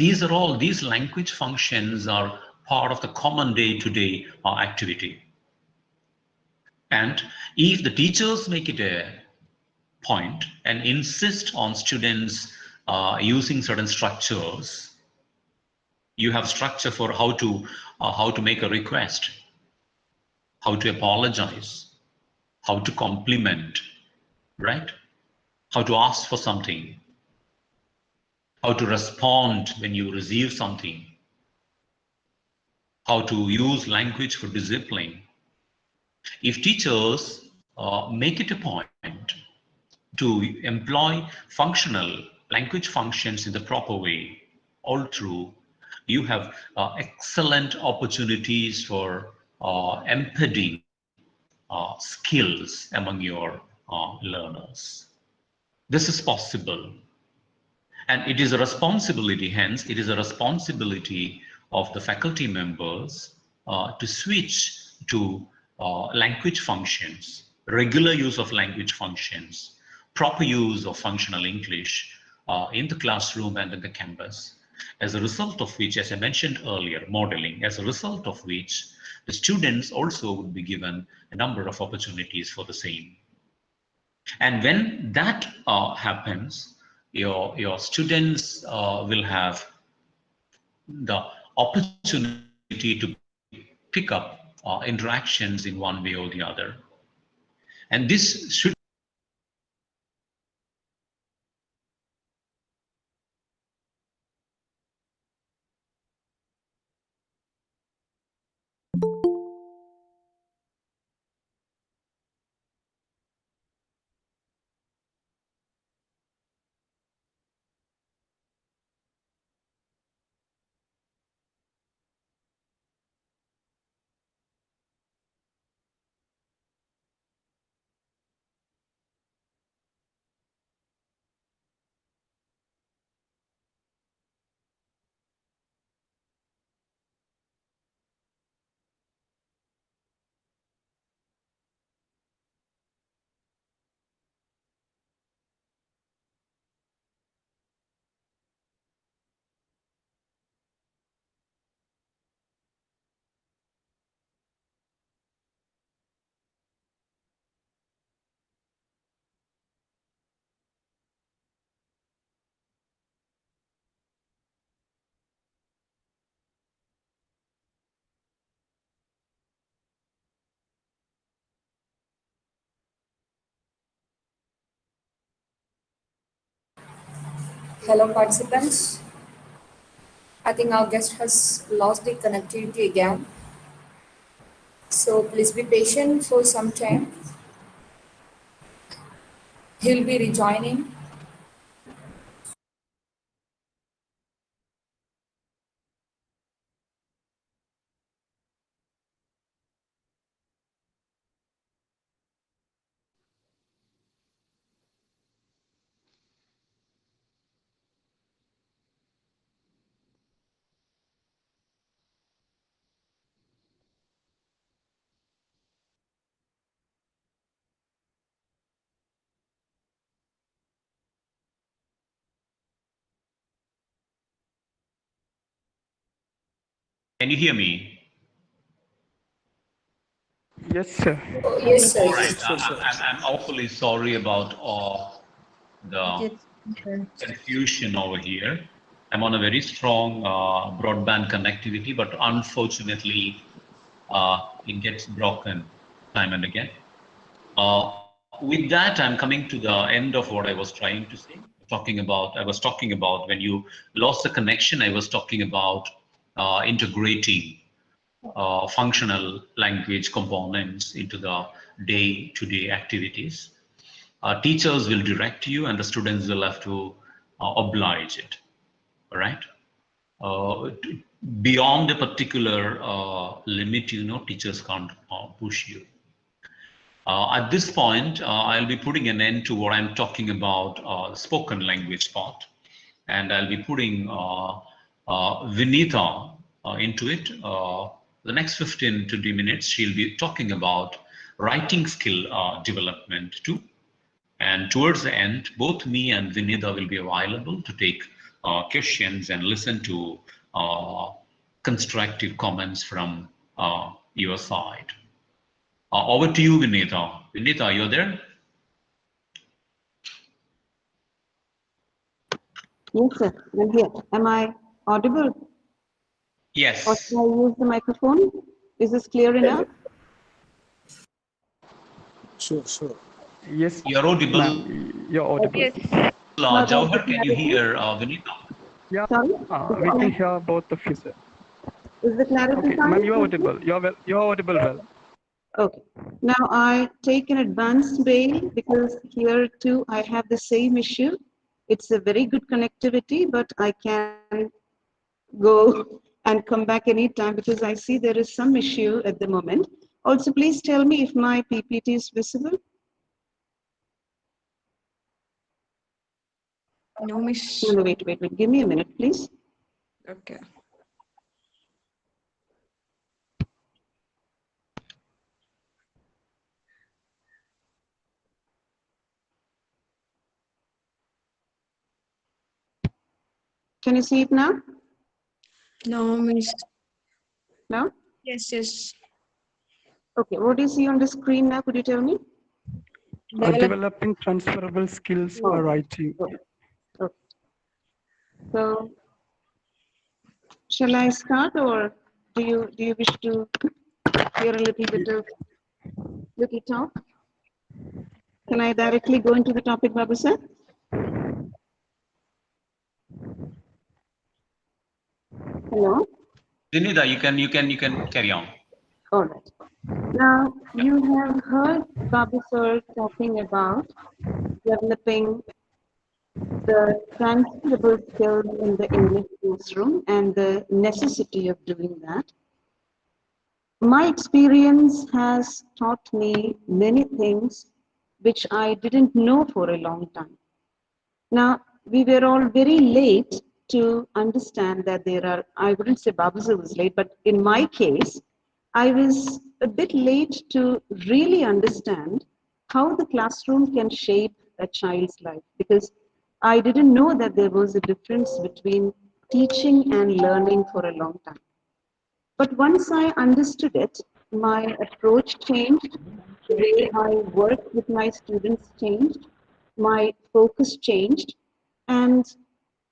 language functions are part of the common day-to-day activity. And if the teachers make it a point and insist on students using certain structures, you have structure for how to make a request, how to apologize, how to compliment, right? How to ask for something, how to respond when you receive something, how to use language for discipline. If teachers make it a point to employ functional language functions in the proper way, all through, you have excellent opportunities for embedding skills among your learners. This is possible. And it is a responsibility, hence, it is a responsibility of the faculty members to switch to language functions, regular use of language functions, proper use of functional English in the classroom and in the campus. As a result of which, as I mentioned earlier, modeling, as a result of which, the students also would be given a number of opportunities for the same. And when that happens, your students will have the opportunity to pick up interactions in one way or the other. And this should Hello, participants. I think our guest has lost the connectivity again. So please be patient for some time. He'll be rejoining. Can you hear me? Yes, sir. Yes, sir. All right. Yes. I'm awfully sorry about the Yes, sir. confusion over here. I'm on a very strong broadband connectivity, but unfortunately, it gets broken time and again. With that, I'm coming to the end of what I was trying to say. I was talking about when you lost the connection, I was talking about integrating functional language components into the day-to-day activities. Teachers will direct you and the students will have to oblige it, all right? Beyond a particular limit, teachers can't push you. At this point, I'll be putting an end to what I'm talking about, the spoken language part, and I'll be putting Vinitha into it. The next 15 to 20 minutes, she'll be talking about writing skill development too. And towards the end, both me and Vinitha will be available to take questions and listen to constructive comments from your side. Over to you, Vinitha. Vinitha, you're there? Yes, sir. I'm here. Am I audible? Or Yes. should I use the microphone? Is this clear enough? Sure, sure. Yes, You're audible. ma'am. You're audible. Yes. How about Jawhar, the can you clarity? hear Vinitha? Yeah, Sorry? we can hear both of you, sir. Is the clarity Okay, fine? ma'am, you're audible. You're audible well. Okay. Now I take an advanced bail because here too I have the same issue. It's a very good connectivity, but I can go and come back anytime because I see there is some issue at the moment. Also, please tell me if my PPT is visible. No, miss. No, wait. Give me a minute, please. Okay. Can you see it now? No, miss. No? Yes, yes. Okay, what do you see on the screen now? Could you tell me? Developing transferable skills Oh. for writing. Okay. So, shall I start, or do you wish to hear a little bit of little talk? Can I directly go into the topic, Babu sir? Hello. Vinitha, you can carry on. All right. Now you have heard Babu sir talking about developing the transferable skills in the English classroom and the necessity of doing that. My experience has taught me many things which I didn't know for a long time. Now, we were all very late to understand that there are, I wouldn't say Babuza was late, but in my case, I was a bit late to really understand how the classroom can shape a child's life because I didn't know that there was a difference between teaching and learning for a long time. But once I understood it, my approach changed, the way I work with my students changed, my focus changed, and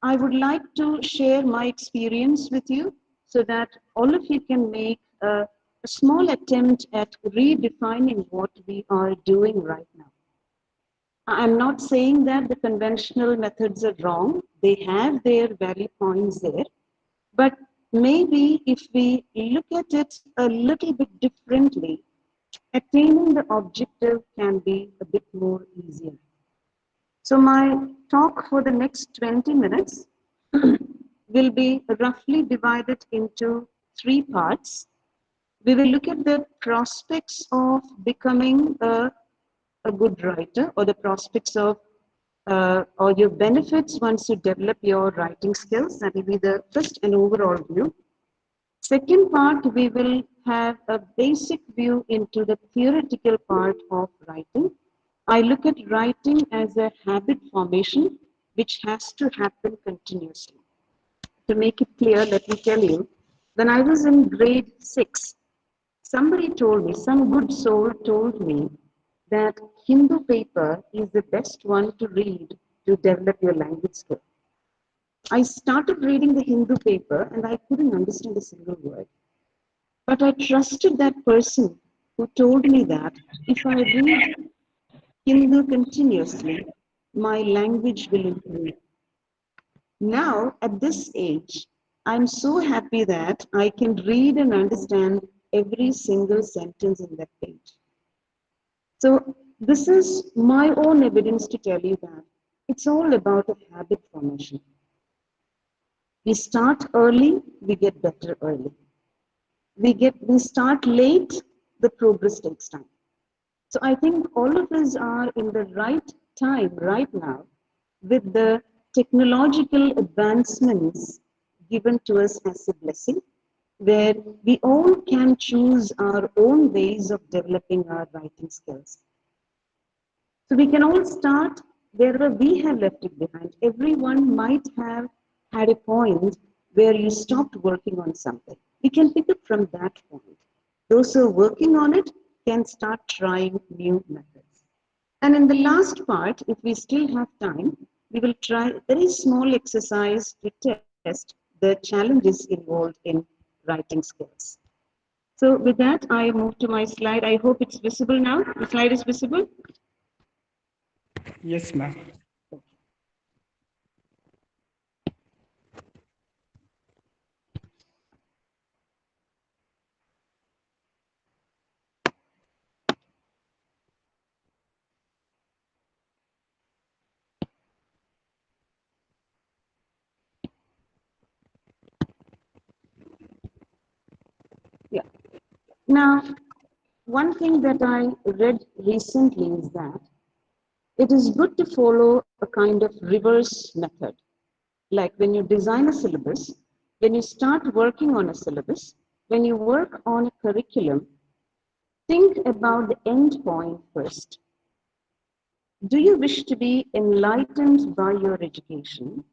I would like to share my experience with you so that all of you can make a small attempt at redefining what we are doing right now. I'm not saying that the conventional methods are wrong, they have their valid points there. But maybe if we look at it a little bit differently, attaining the objective can be a bit more easier. So my talk for the next 20 minutes will be roughly divided into 3 parts. We will look at the prospects of becoming a good writer or the prospects of or your benefits once you develop your writing skills. That will be the first and overall view. Second part, we will have a basic view into the theoretical part of writing. I look at writing as a habit formation, which has to happen continuously. To make it clear, let me tell you, When I was in grade 6, somebody told me, some good soul told me that Hindu paper is the best one to read to develop your language skill. I started reading the Hindu paper and I couldn't understand a single word. But I trusted that person who told me that if I read Hindu continuously, my language will improve. Now, at this age, I'm so happy that I can read and understand every single sentence in that page. So, this is my own evidence to tell you that it's all about a habit formation. We start early, we get better early. We start late, the progress takes time. So I think all of us are in the right time right now with the technological advancements given to us as a blessing, where we all can choose our own ways of developing our writing skills. So we can all start wherever we have left it behind. Everyone might have had a point where you stopped working on something. We can pick up from that point. Those who are working on it can start trying new methods. And in the last part, if we still have time, we will try a very small exercise to test the challenges involved in writing skills. So with that, I move to my slide. I hope it's visible now. The slide is visible. Yes, ma'am. Yeah. Now, one thing that I read recently is that it is good to follow a kind of reverse method. Like when you design a syllabus, when you start working on a syllabus, when you work on a curriculum, think about the end point first. Do you wish to be enlightened by your education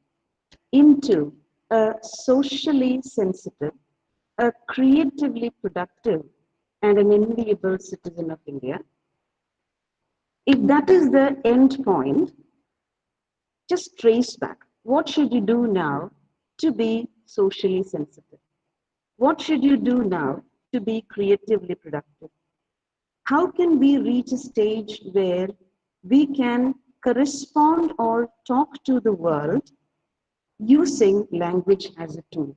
into a socially sensitive, a creatively productive, and an enviable citizen of India? If that is the end point, just trace back. What should you do now to be socially sensitive? What should you do now to be creatively productive? How can we reach a stage where we can correspond or talk to the world using language as a tool?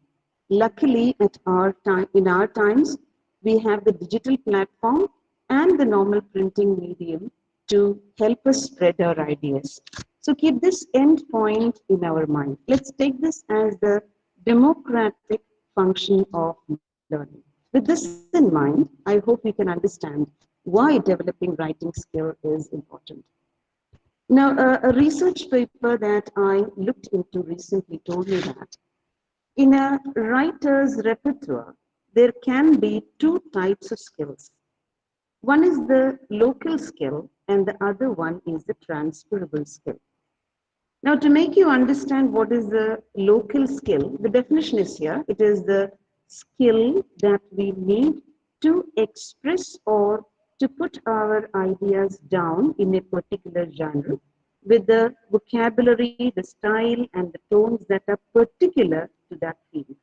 Luckily, in our times, we have the digital platform and the normal printing medium to help us spread our ideas. So keep this end point in our mind. Let's take this as the democratic function of learning. With this in mind, I hope we can understand why developing writing skill is important. Now, a research paper that I looked into recently told me that in a writer's repertoire, there can be two types of skills. One is the local skill, and the other one is the transferable skill. Now, to make you understand what is the local skill, the definition is here. It is the skill that we need to express or to put our ideas down in a particular genre with the vocabulary, the style, and the tones that are particular to that field.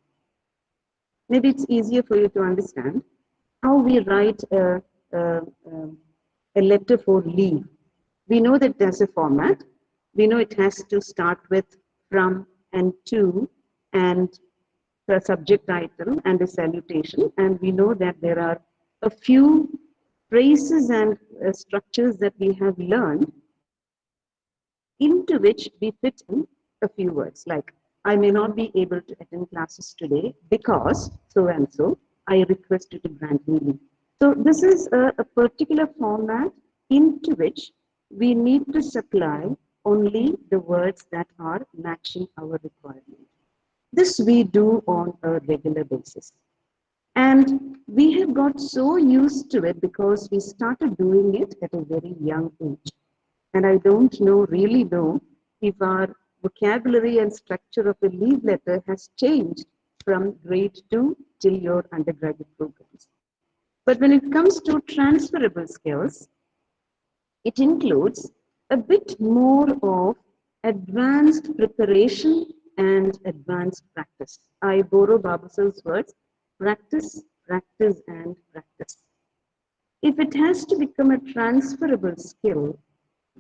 Maybe it's easier for you to understand how we write a, a letter for leave. We know that there's a format. We know it has to start with from and to and the subject item and the salutation. And we know that there are a few phrases and structures that we have learned into which we fit in a few words like, I may not be able to attend classes today because so and so, I request you to grant me leave. So this is a particular format into which we need to supply only the words that are matching our requirement. This we do on a regular basis. And we have got so used to it because we started doing it at a very young age. And I don't really know if our vocabulary and structure of a leave letter has changed from grade 2 till your undergraduate programs. But when it comes to transferable skills, it includes a bit more of advanced preparation and advanced practice. I borrow Babasal's words, practice, practice, and practice. If it has to become a transferable skill,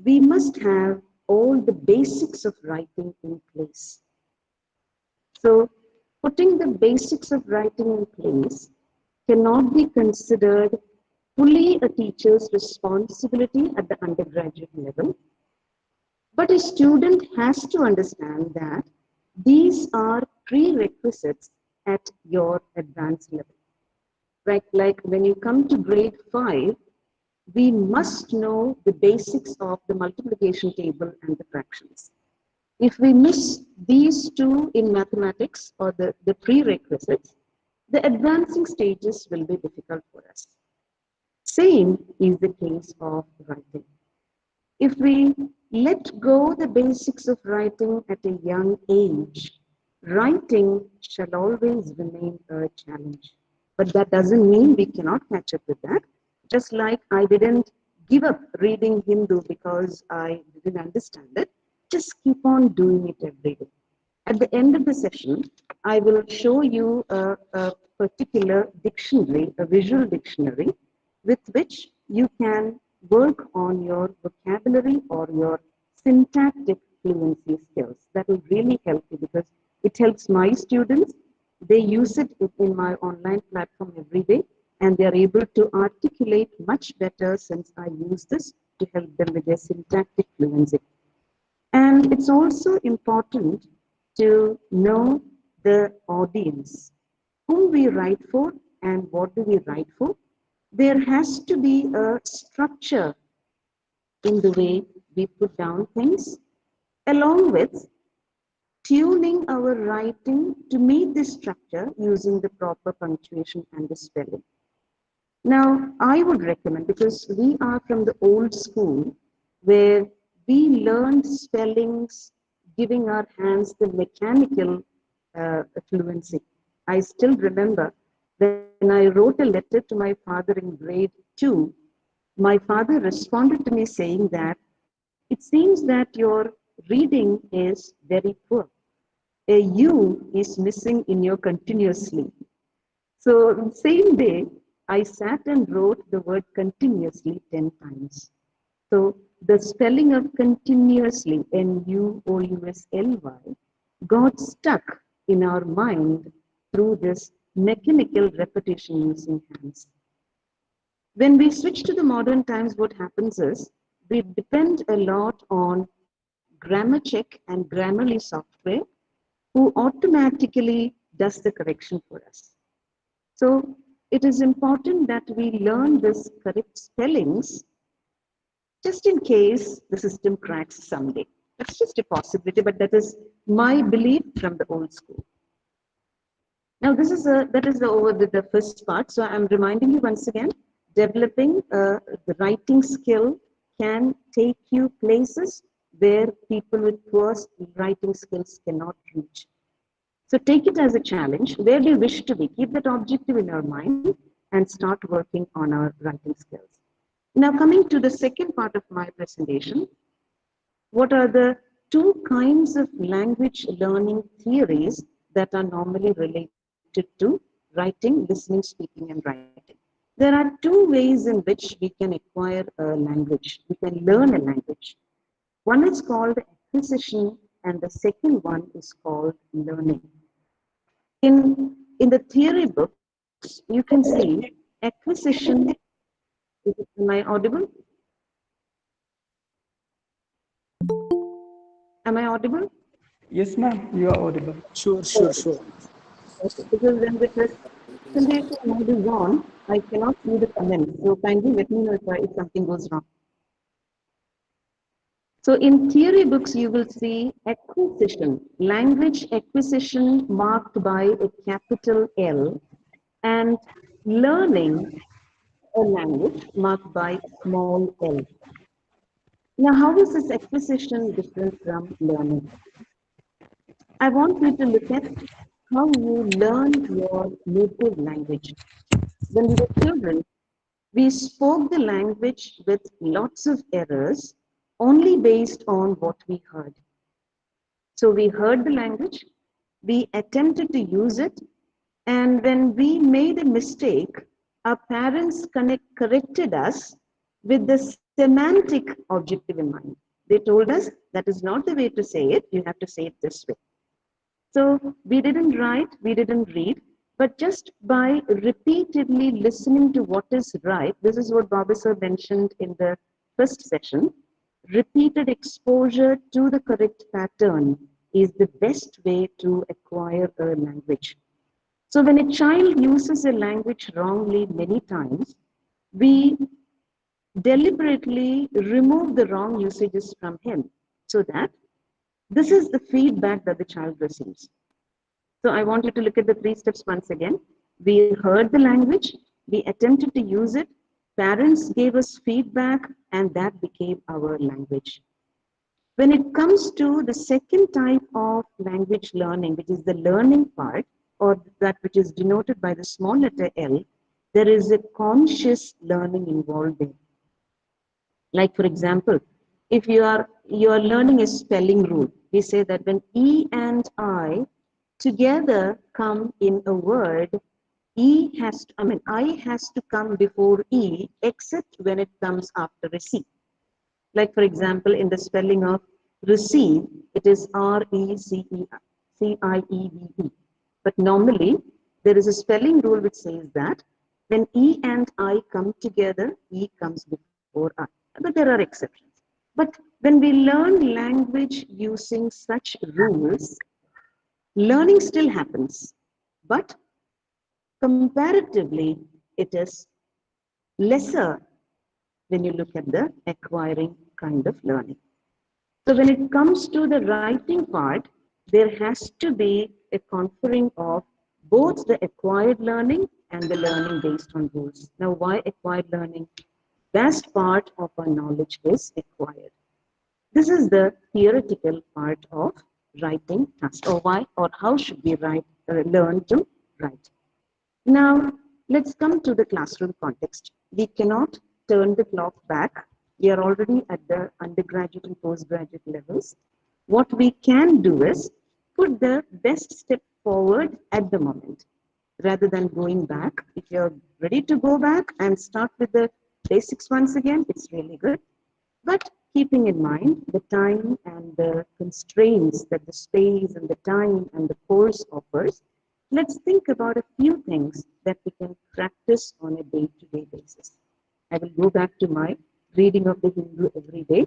we must have all the basics of writing in place. So, putting the basics of writing in place cannot be considered fully a teacher's responsibility at the undergraduate level, but a student has to understand that these are prerequisites at your advanced level. Right? Like when you come to grade 5, we must know the basics of the multiplication table and the fractions. If we miss these two in mathematics or the prerequisites, the advancing stages will be difficult for us. Same is the case of writing. If we let go the basics of writing at a young age, writing shall always remain a challenge. But that doesn't mean we cannot catch up with that. Just like I didn't give up reading Hindu because I didn't understand it, just keep on doing it every day. At the end of the session, I will show you a particular dictionary, a visual dictionary, with which you can work on your vocabulary or your syntactic fluency skills. That will really help you because it helps my students. They use it in my online platform every day, and they are able to articulate much better since I use this to help them with their syntactic fluency. And it's also important to know the audience, whom we write for and what do we write for. There has to be a structure in the way we put down things, along with tuning our writing to meet this structure using the proper punctuation and the spelling. Now, I would recommend, because we are from the old school where we learned spellings, giving our hands the mechanical fluency. I still remember when I wrote a letter to my father in grade 2, my father responded to me saying that it seems that your reading is very poor. A U is missing in your continuously. So, same day, I sat and wrote the word continuously 10 times. So, the spelling of continuously, Nuously, got stuck in our mind through this mechanical repetition using hands. When we switch to the modern times, what happens is we depend a lot on grammar check and Grammarly software, who automatically does the correction for us. So it is important that we learn this correct spellings just in case the system cracks someday. That's just a possibility, but that is my belief from the old school. Now, that is over the first part. So I'm reminding you once again, developing the writing skill can take you places where people with poor writing skills cannot reach. So take it as a challenge. Where do you wish to be? Keep that objective in our mind and start working on our writing skills. Now, coming to the second part of my presentation, what are the two kinds of language learning theories that are normally related to writing, listening, speaking, and writing? There are two ways in which we can acquire a language. We can learn a language. One is called acquisition, and the second one is called learning. In the theory books, you can see acquisition. Am I audible? Am I audible? Yes, ma'am, you are audible. Sure. Because when the presentation mode is on, I cannot see the comments. So kindly let me know if something goes wrong. So in theory books, you will see acquisition, language acquisition marked by a capital L, and learning a language marked by small l. Now, how is this acquisition different from learning? I want you to look at how you learn your native language. When we were children, we spoke the language with lots of errors only based on what we heard. So we heard the language, we attempted to use it, and when we made a mistake, our parents corrected us with the semantic objective in mind. They told us that is not the way to say it, you have to say it this way. So we didn't write, we didn't read, but just by repeatedly listening to what is right, this is what Bobby sir mentioned in the first session, repeated exposure to the correct pattern is the best way to acquire a language. So when a child uses a language wrongly many times, we deliberately remove the wrong usages from him so that this is the feedback that the child receives. So I want you to look at the 3 steps once again. We heard the language, we attempted to use it, parents gave us feedback, and that became our language. When it comes to the second type of language learning, which is the learning part, or that which is denoted by the small letter L, there is a conscious learning involved there. Like for example, if you are learning a spelling rule, we say that when E and I together come in a word, I has to come before E, except when it comes after a C. Like for example, in the spelling of receive, it is R-E-C-I-E-V-E. But normally, there is a spelling rule which says that when E and I come together, E comes before I. But there are exceptions. But when we learn language using such rules, learning still happens. But comparatively, it is lesser when you look at the acquiring kind of learning. So when it comes to the writing part, there has to be a conferring of both the acquired learning and the learning based on rules. Now, why acquired learning? Vast part of our knowledge is acquired. This is the theoretical part of writing task, or why or how should we learn to write. Now, let's come to the classroom context. We cannot turn the clock back. We are already at the undergraduate and postgraduate levels. What we can do is put the best step forward at the moment rather than going back. If you're ready to go back and start with the basics once again, it's really good. But keeping in mind the time and the constraints that the space and the time and the course offers, let's think about a few things that we can practice on a day-to-day basis. I will go back to my reading of the Hindu every day.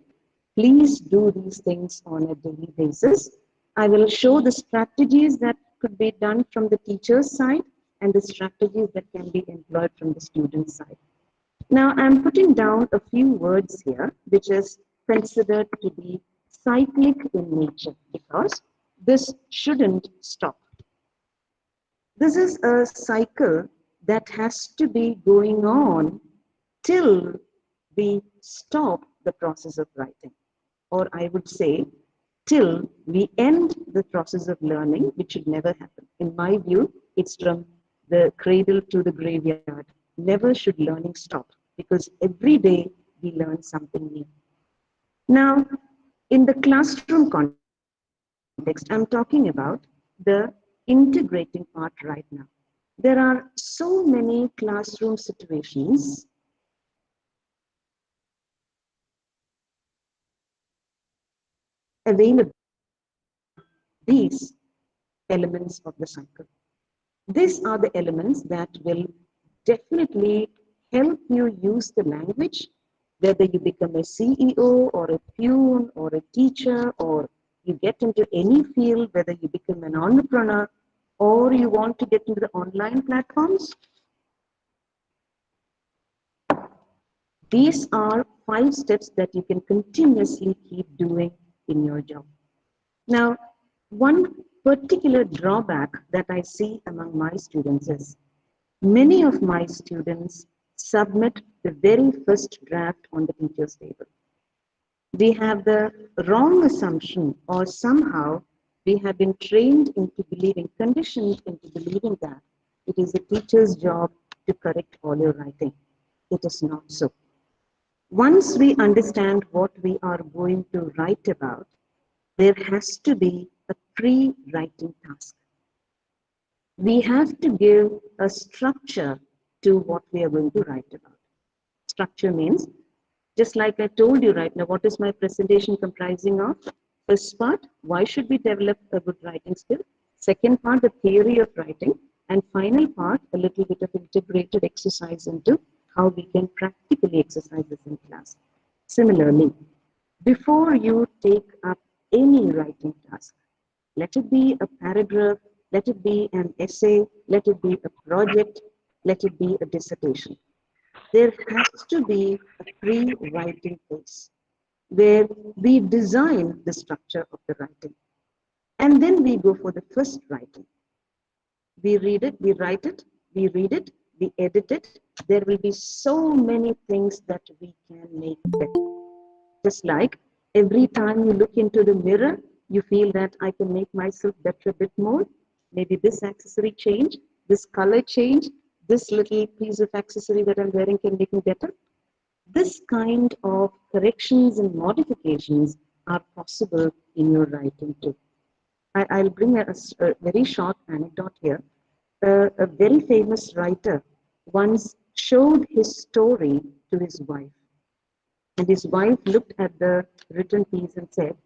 Please do these things on a daily basis. I will show the strategies that could be done from the teacher's side and the strategies that can be employed from the student's side. Now, I'm putting down a few words here, which is considered to be cyclic in nature because this shouldn't stop. This is a cycle that has to be going on till we stop the process of writing. Or I would say, till we end the process of learning, which should never happen. In my view, it's from the cradle to the graveyard. Never should learning stop because every day we learn something new. Now, in the classroom context, I'm talking about the integrating part right now. There are so many classroom situations available, these elements of the cycle. These are the elements that will definitely help you use the language, whether you become a CEO or a peon or a teacher, or you get into any field, whether you become an entrepreneur or you want to get into the online platforms. These are 5 steps that you can continuously keep doing in your job. Now, one particular drawback that I see among my students is many of my students submit the very first draft on the teacher's table. We have the wrong assumption, or somehow We have been trained into believing, conditioned into believing that it is a teacher's job to correct all your writing. It is not so. Once we understand what we are going to write about, there has to be a pre-writing task. We have to give a structure to what we are going to write about. Structure means, just like I told you right now, what is my presentation comprising of? First part, why should we develop a good writing skill? Second part, the theory of writing. And final part, a little bit of integrated exercise into how we can practically exercise this in class. Similarly, before you take up any writing task, let it be a paragraph, let it be an essay, let it be a project, let it be a dissertation. There has to be a pre-writing phase where we design the structure of the writing. And then we go for the first writing. We read it, we write it, we read it, we edit it. There will be so many things that we can make better. Just like every time you look into the mirror, you feel that I can make myself better a bit more. Maybe this accessory change, this color change, this little piece of accessory that I'm wearing can make me better. This kind of corrections and modifications are possible in your writing too. I'll bring a very short anecdote here. A very famous writer once showed his story to his wife. And his wife looked at the written piece and said,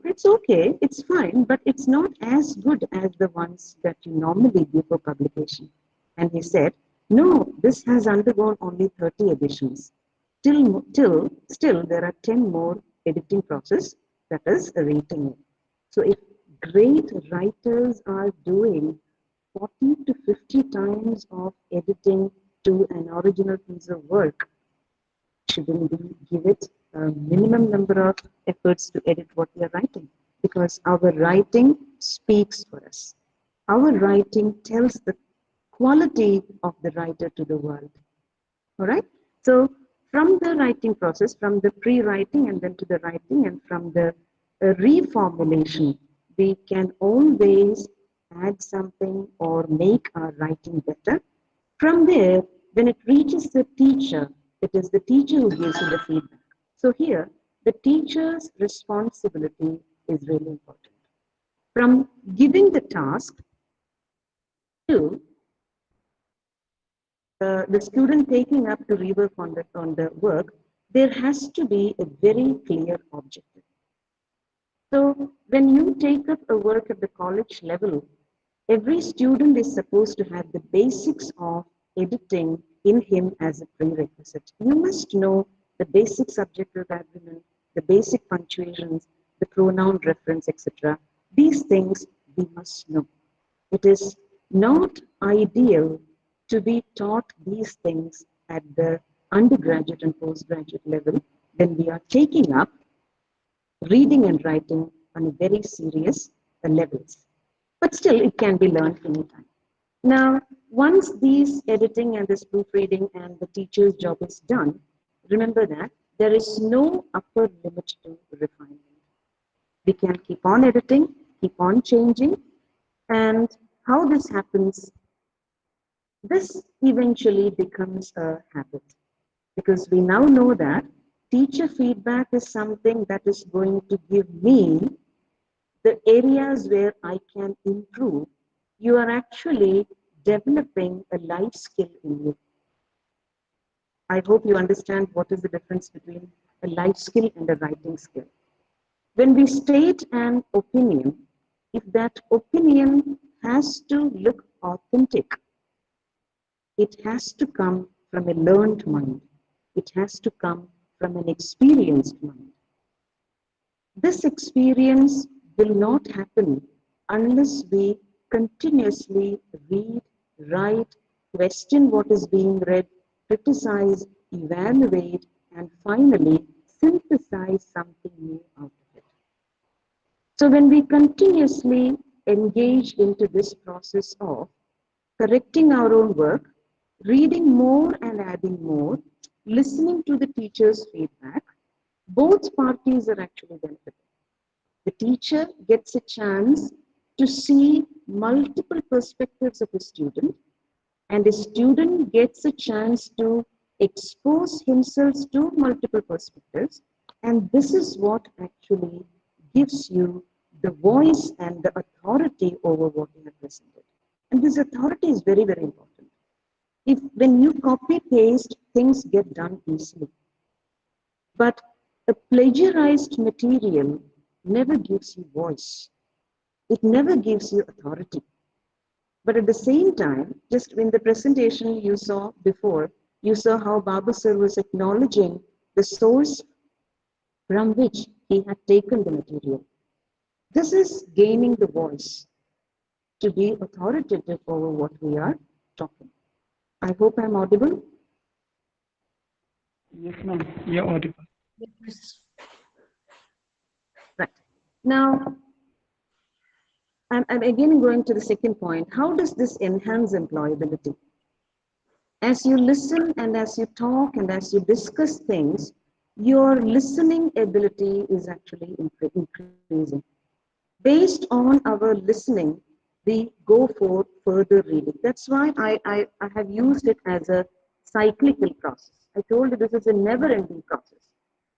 it's okay, it's fine, but it's not as good as the ones that you normally give for publication. And he said, no, this has undergone only 30 editions. Still, there are 10 more editing process, that is rating it. So if great writers are doing 40 to 50 times of editing to an original piece of work, shouldn't we give it a minimum number of efforts to edit what we are writing? Because our writing speaks for us. Our writing tells the quality of the writer to the world. All right? So from the writing process, from the pre-writing and then to the writing and from the reformulation, we can always add something or make our writing better. From there, when it reaches the teacher, it is the teacher who gives you the feedback. So here, the teacher's responsibility is really important. From giving the task to the student taking up to rework on the work, there has to be a very clear objective. So when you take up a work at the college level, every student is supposed to have the basics of editing in him as a prerequisite. You must know the basic subjective agreement, the basic punctuations, the pronoun reference, etc. These things we must know. It is not ideal to be taught these things at the undergraduate and postgraduate level when we are taking up reading and writing on a very serious levels. But still, it can be learned anytime. Now, once these editing and this proofreading and the teacher's job is done, remember that there is no upper limit to refinement. We can keep on editing, keep on changing, and how this happens, this eventually becomes a habit because we now know that teacher feedback is something that is going to give me the areas where I can improve. You are actually developing a life skill in you. I hope you understand what is the difference between a life skill and a writing skill. When we state an opinion, if that opinion has to look authentic, it has to come from a learned mind. It has to come from an experienced mind. This experience will not happen unless we continuously read, write, question what is being read, criticize, evaluate, and finally synthesize something new out of it. So when we continuously engage into this process of correcting our own work, reading more and adding more, listening to the teacher's feedback, both parties are actually benefiting. The teacher gets a chance to see multiple perspectives of a student, and the student gets a chance to expose himself to multiple perspectives. And this is what actually gives you the voice and the authority over what you have presented. And this authority is very, very important. If when you copy paste, things get done easily. But a plagiarized material never gives you voice. It never gives you authority. But at the same time, just in the presentation you saw before, you saw how Babu sir was acknowledging the source from which he had taken the material. This is gaining the voice to be authoritative over what we are talking. I hope I'm audible. Yes, ma'am. You're audible. Yes. Right. Now, I'm again going to the second point. How does this enhance employability? As you listen and as you talk and as you discuss things, your listening ability is actually increasing. Based on our listening, we go for further reading. That's why I have used it as a cyclical process. I told you this is a never-ending process.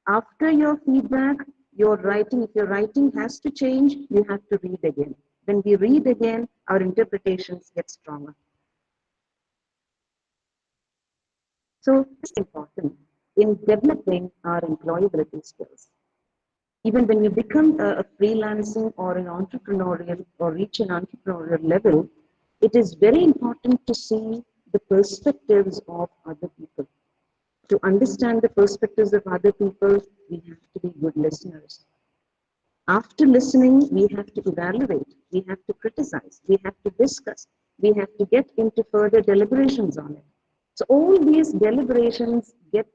After your feedback, your writing, if your writing has to change, you have to read again. When we read again, our interpretations get stronger. So it's important in developing our employability skills. Even when you become a freelancing or an entrepreneurial or reach an entrepreneurial level, it is very important to see the perspectives of other people. To understand the perspectives of other people, we have to be good listeners. After listening, we have to evaluate, we have to criticize, we have to discuss, we have to get into further deliberations on it. So all these deliberations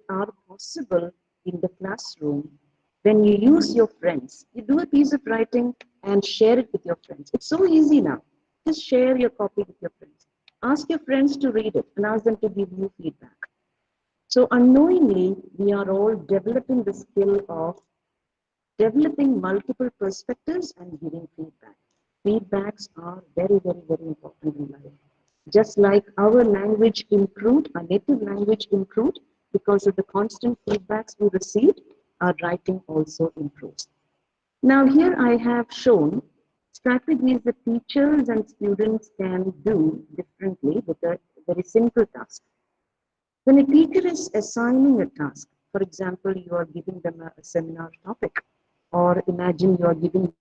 are possible in the classroom when you use your friends. You do a piece of writing and share it with your friends. It's so easy now. Just share your copy with your friends. Ask your friends to read it and ask them to give you feedback. So unknowingly, we are all developing the skill of developing multiple perspectives and giving feedback. Feedbacks are very, very, very important in life. Just like our language improved, our native language improved because of the constant feedbacks we received, our writing also improves. Now here I have shown strategies that teachers and students can do differently with a very simple task. When a teacher is assigning a task, for example, you are giving them a seminar topic, or imagine you are giving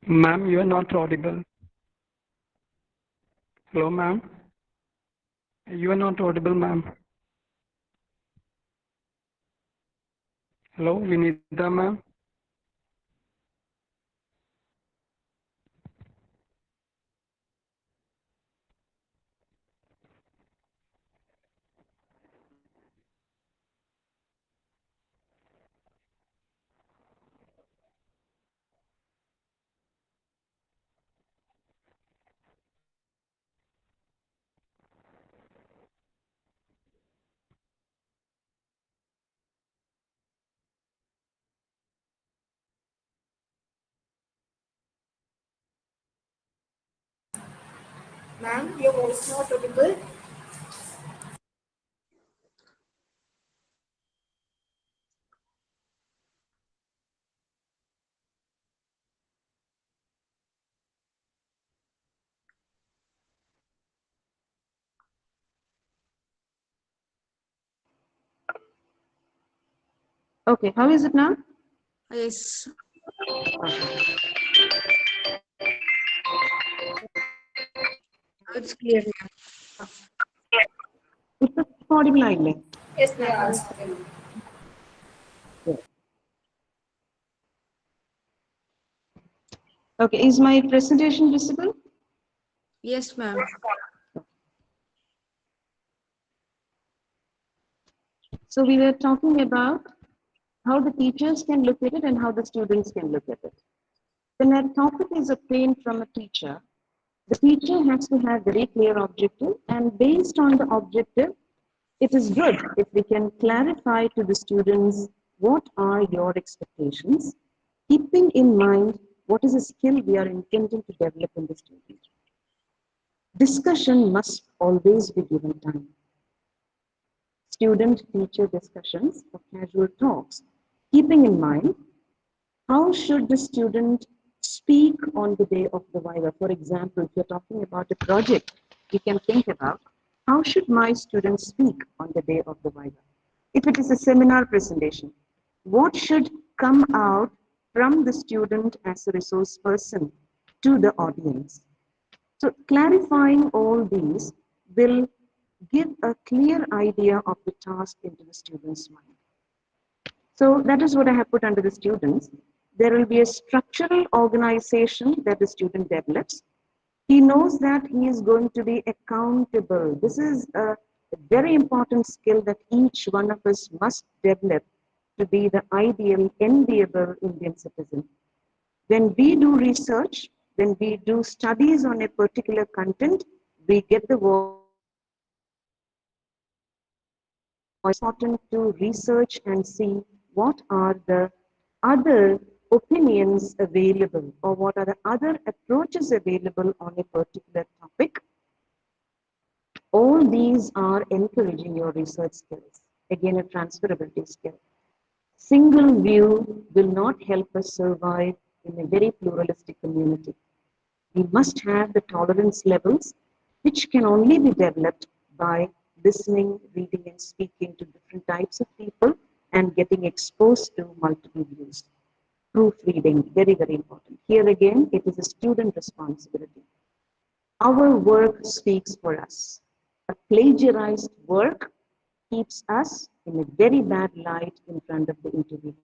Ma'am, you are not audible. Hello, ma'am. You are not audible, ma'am. Hello, Vinita, ma'am. Ma'am, your voice is not audible. okay, how is it now? Yes. It's clear, ma'am. It's audible ആയില്ലേ? Yes, ma'am. Okay, is my presentation visible? Yes, ma'am. So we were talking about how the teachers can look at it and how the students can look at it. When a topic is obtained from a teacher, the teacher has to have very clear objective, and based on the objective, it is good if we can clarify to the students what are your expectations, keeping in mind what is a skill we are intending to develop in the student. Discussion must always be given time. Student-teacher discussions or casual talks, keeping in mind how should the student speak on the day of the Viva. For example, if you're talking about a project, we can think about how should my student speak on the day of the Viva. If it is a seminar presentation, what should come out from the student as a resource person to the audience. So clarifying all these will give a clear idea of the task into the student's mind. So that is what I have put under the students. There will be a structural organization that the student develops. He knows that he is going to be accountable. This is a very important skill that each one of us must develop to be the ideal, enviable Indian citizen. When we do research, when we do studies on a particular content, we get the voice. It's important to research and see what are the other opinions available or what are the other approaches available on a particular topic. All these are encouraging your research skills. Again, a transferability skill. Single view will not help us survive in a very pluralistic community. We must have the tolerance levels, which can only be developed by listening, reading, and speaking to different types of people and getting exposed to multiple views. Proofreading, very, very important. Here again, it is a student responsibility. Our work speaks for us. A plagiarized work keeps us in a very bad light in front of the interview.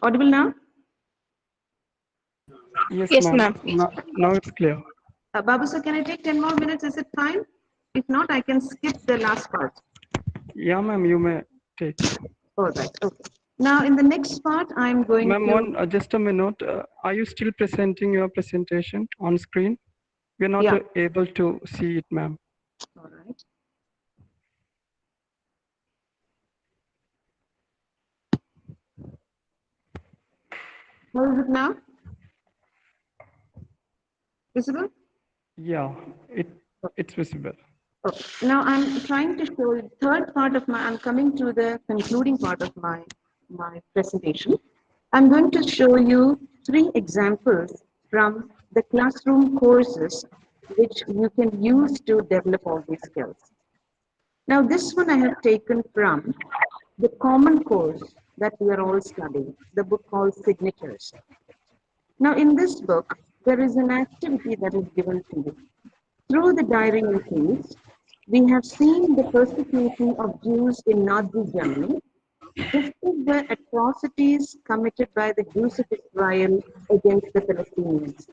Audible now? Yes, Yes, ma'am. ma'am. Now it's clear. Babu, sir, can I take 10 more minutes? Is it fine? If not, I can skip the last part. Yeah, ma'am, you may take. All right, okay. Now, in the next part, I'm going Ma'am, to... just a minute. Are you still presenting your presentation on screen? We're not Yeah. able to see it, ma'am. All right. How is it now? Visible? Yeah, it's visible. Okay. Now, I'm trying to show you the third part of my... I'm coming to the concluding part of my presentation. I'm going to show you 3 examples from the classroom courses which you can use to develop all these skills. Now, this one I have taken from the common course that we are all studying, the book called Signatures. Now, in this book, there is an activity that is given to you. Through the diary entries, we have seen the persecution of Jews in Nazi Germany, discuss the atrocities committed by the Jews of Israel against the Palestinians,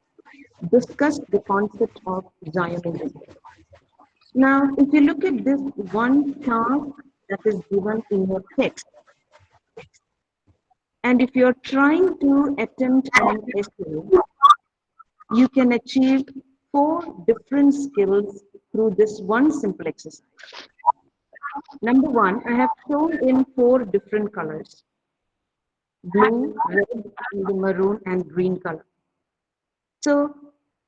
discuss the concept of Zionism. Now, if you look at this one task that is given in your text, and if you're trying to attempt an essay, you can achieve 4 different skills through this one simple exercise. Number 1, I have shown in 4 different colors: blue, red, maroon, and green color. So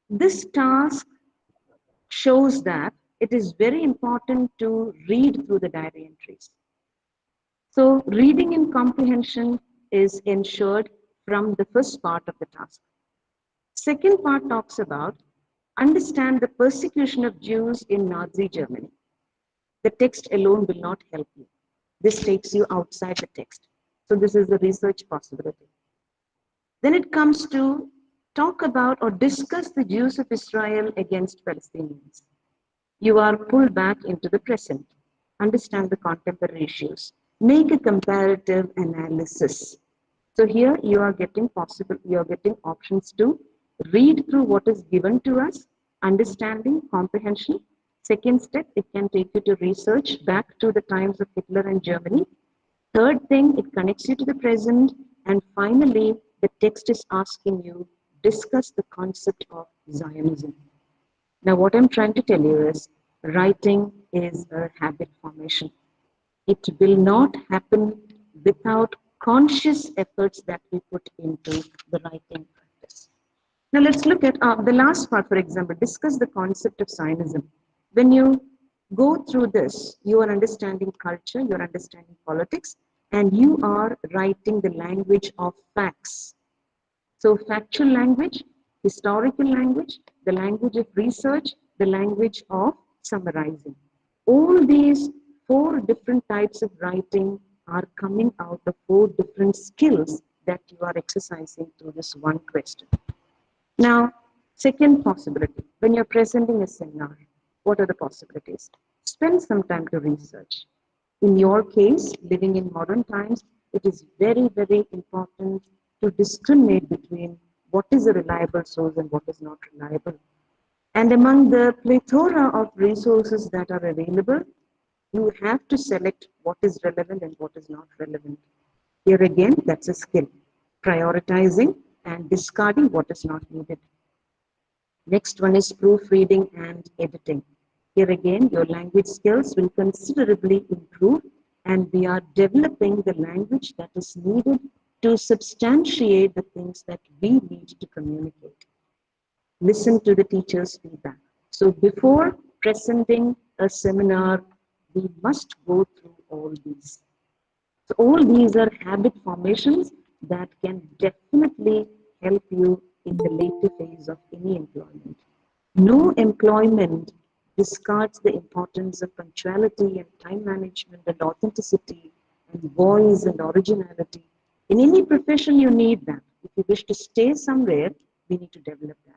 this task shows that it is very important to read through the diary entries. So reading and comprehension is ensured from the first part of the task. Second part talks about understand the persecution of Jews in Nazi Germany. The text alone will not help you. This takes you outside the text. So this is the research possibility. Then it comes to talk about or discuss the Jews of Israel against Palestinians. You are pulled back into the present, understand the contemporary issues, make a comparative analysis. So here you are getting options to read through what is given to us, understanding, comprehension. Second step, it can take you to research back to the times of Hitler and Germany. Third thing, it connects you to the present. And finally, the text is asking you, discuss the concept of Zionism. Now, what I'm trying to tell you is, writing is a habit formation. It will not happen without conscious efforts that we put into the writing practice. Now, let's look at the last part, for example, discuss the concept of Zionism. When you go through this, you are understanding culture, you're understanding politics, and you are writing the language of facts. So factual language, historical language, the language of research, the language of summarizing. All these 4 different types of writing are coming out of 4 different skills that you are exercising through this one question. Now, second possibility, when you're presenting a seminar, what are the possibilities? Spend some time to research. In your case, living in modern times, it is very, very important to discriminate between what is a reliable source and what is not reliable. And among the plethora of resources that are available, you have to select what is relevant and what is not relevant. Here again, that's a skill, prioritizing and discarding what is not needed. Next one is proofreading and editing. Here again, your language skills will considerably improve, and we are developing the language that is needed to substantiate the things that we need to communicate. Listen to the teacher's feedback. So before presenting a seminar, we must go through all these. So all these are habit formations that can definitely help you in the later phase of any employment. No employment discards the importance of punctuality and time management and authenticity and voice and originality. In any profession, you need that. If you wish to stay somewhere, we need to develop that.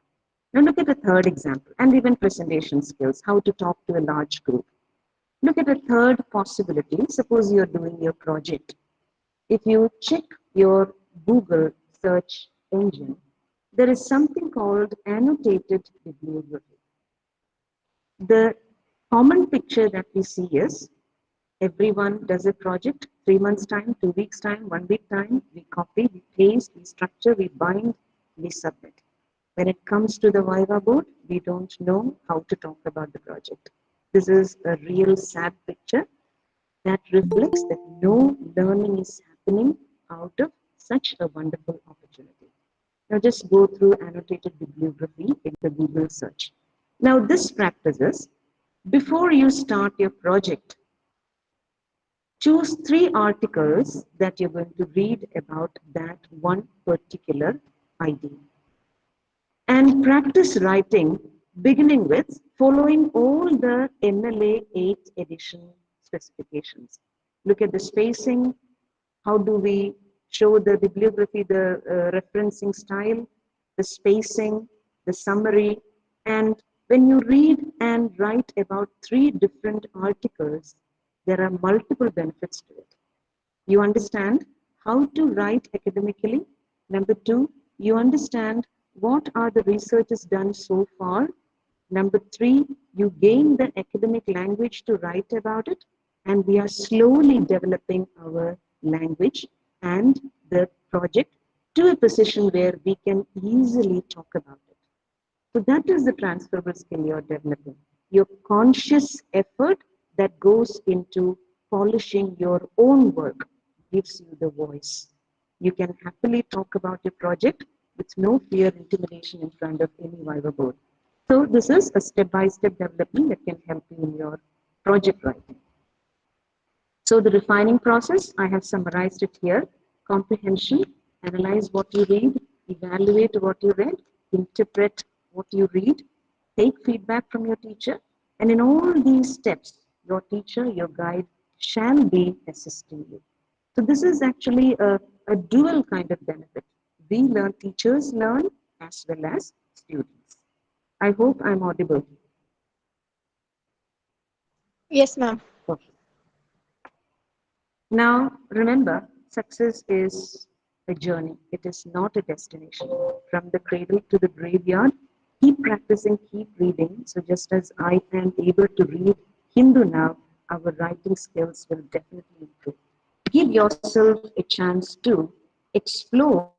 Now look at a third example, and even presentation skills, how to talk to a large group. Look at a third possibility. Suppose you're doing your project. If you check your Google search engine, there is something called annotated bibliography. The common picture that we see is everyone does a project, 3 months time, 2 weeks time, 1 week time, we copy, we paste, we structure, we bind, we submit. When it comes to the Viva board, we don't know how to talk about the project. This is a real sad picture that reflects that no learning is happening out of such a wonderful opportunity. Now just go through annotated bibliography in the Google search. Now this practice is, before you start your project, choose 3 articles that you're going to read about that one particular idea. And practice writing, beginning with following all the NLA 8th edition specifications. Look at the spacing, How do we show the bibliography, the referencing style, the spacing, the summary? And when you read and write about 3 different articles, there are multiple benefits to it. You understand how to write academically. Number 2, you understand what are the researches done so far. Number 3, you gain the academic language to write about it, and we are slowly developing our language and the project to a position where we can easily talk about it. So that is the transferable skill you're developing. Your conscious effort that goes into polishing your own work gives you the voice. You can happily talk about your project with no fear, intimidation in front of any Viva board. So this is a step-by-step development that can help you in your project writing. So the refining process, I have summarized it here. Comprehension, analyze what you read, evaluate what you read, interpret what you read, take feedback from your teacher, and in all these steps, your teacher, your guide shall be assisting you. So this is actually a dual kind of benefit. We learn, teachers learn as well as students. I hope I'm audible. Yes, ma'am. Okay. Now, remember, success is a journey. It is not a destination. From the cradle to the graveyard, keep practicing, keep reading. So just as I am able to read Hindu now, our writing skills will definitely improve. Give yourself a chance to explore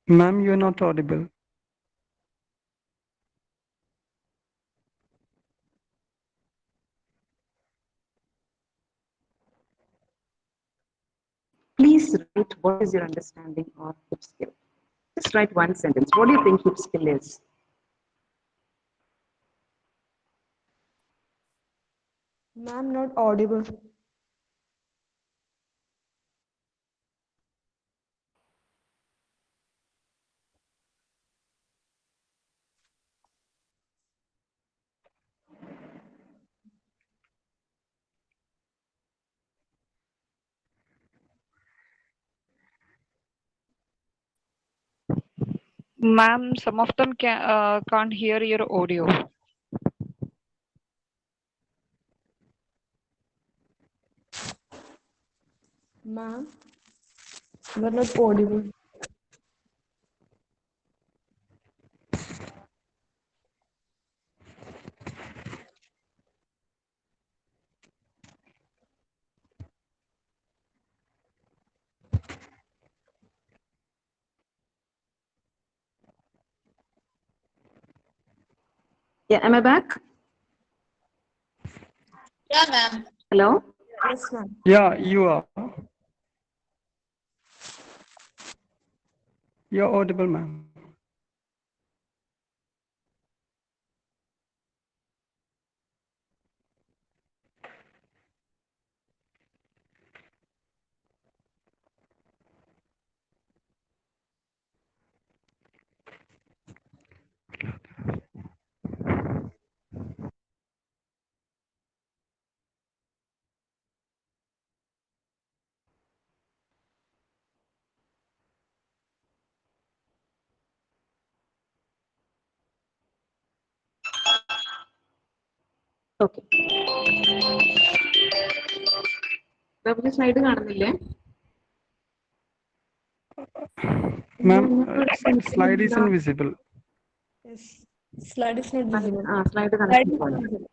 Ma'am, you're not audible. please write what is your understanding of hip skill. Just write one sentence. What do you think hip skill is? Ma'am, not audible. Ma'am, some of them can't hear your audio. Ma'am, you are not audible. Yeah, am I back? Yeah, ma'am. Hello? Yes, ma'am. Yeah, you are. You're audible, ma'am. Okay. നമുക്ക് slide കാണുന്നില്ലേ? Ma'am, slide is invisible. Yes. Slide is not visible. Slide Slide connect is not പോലെ. visible.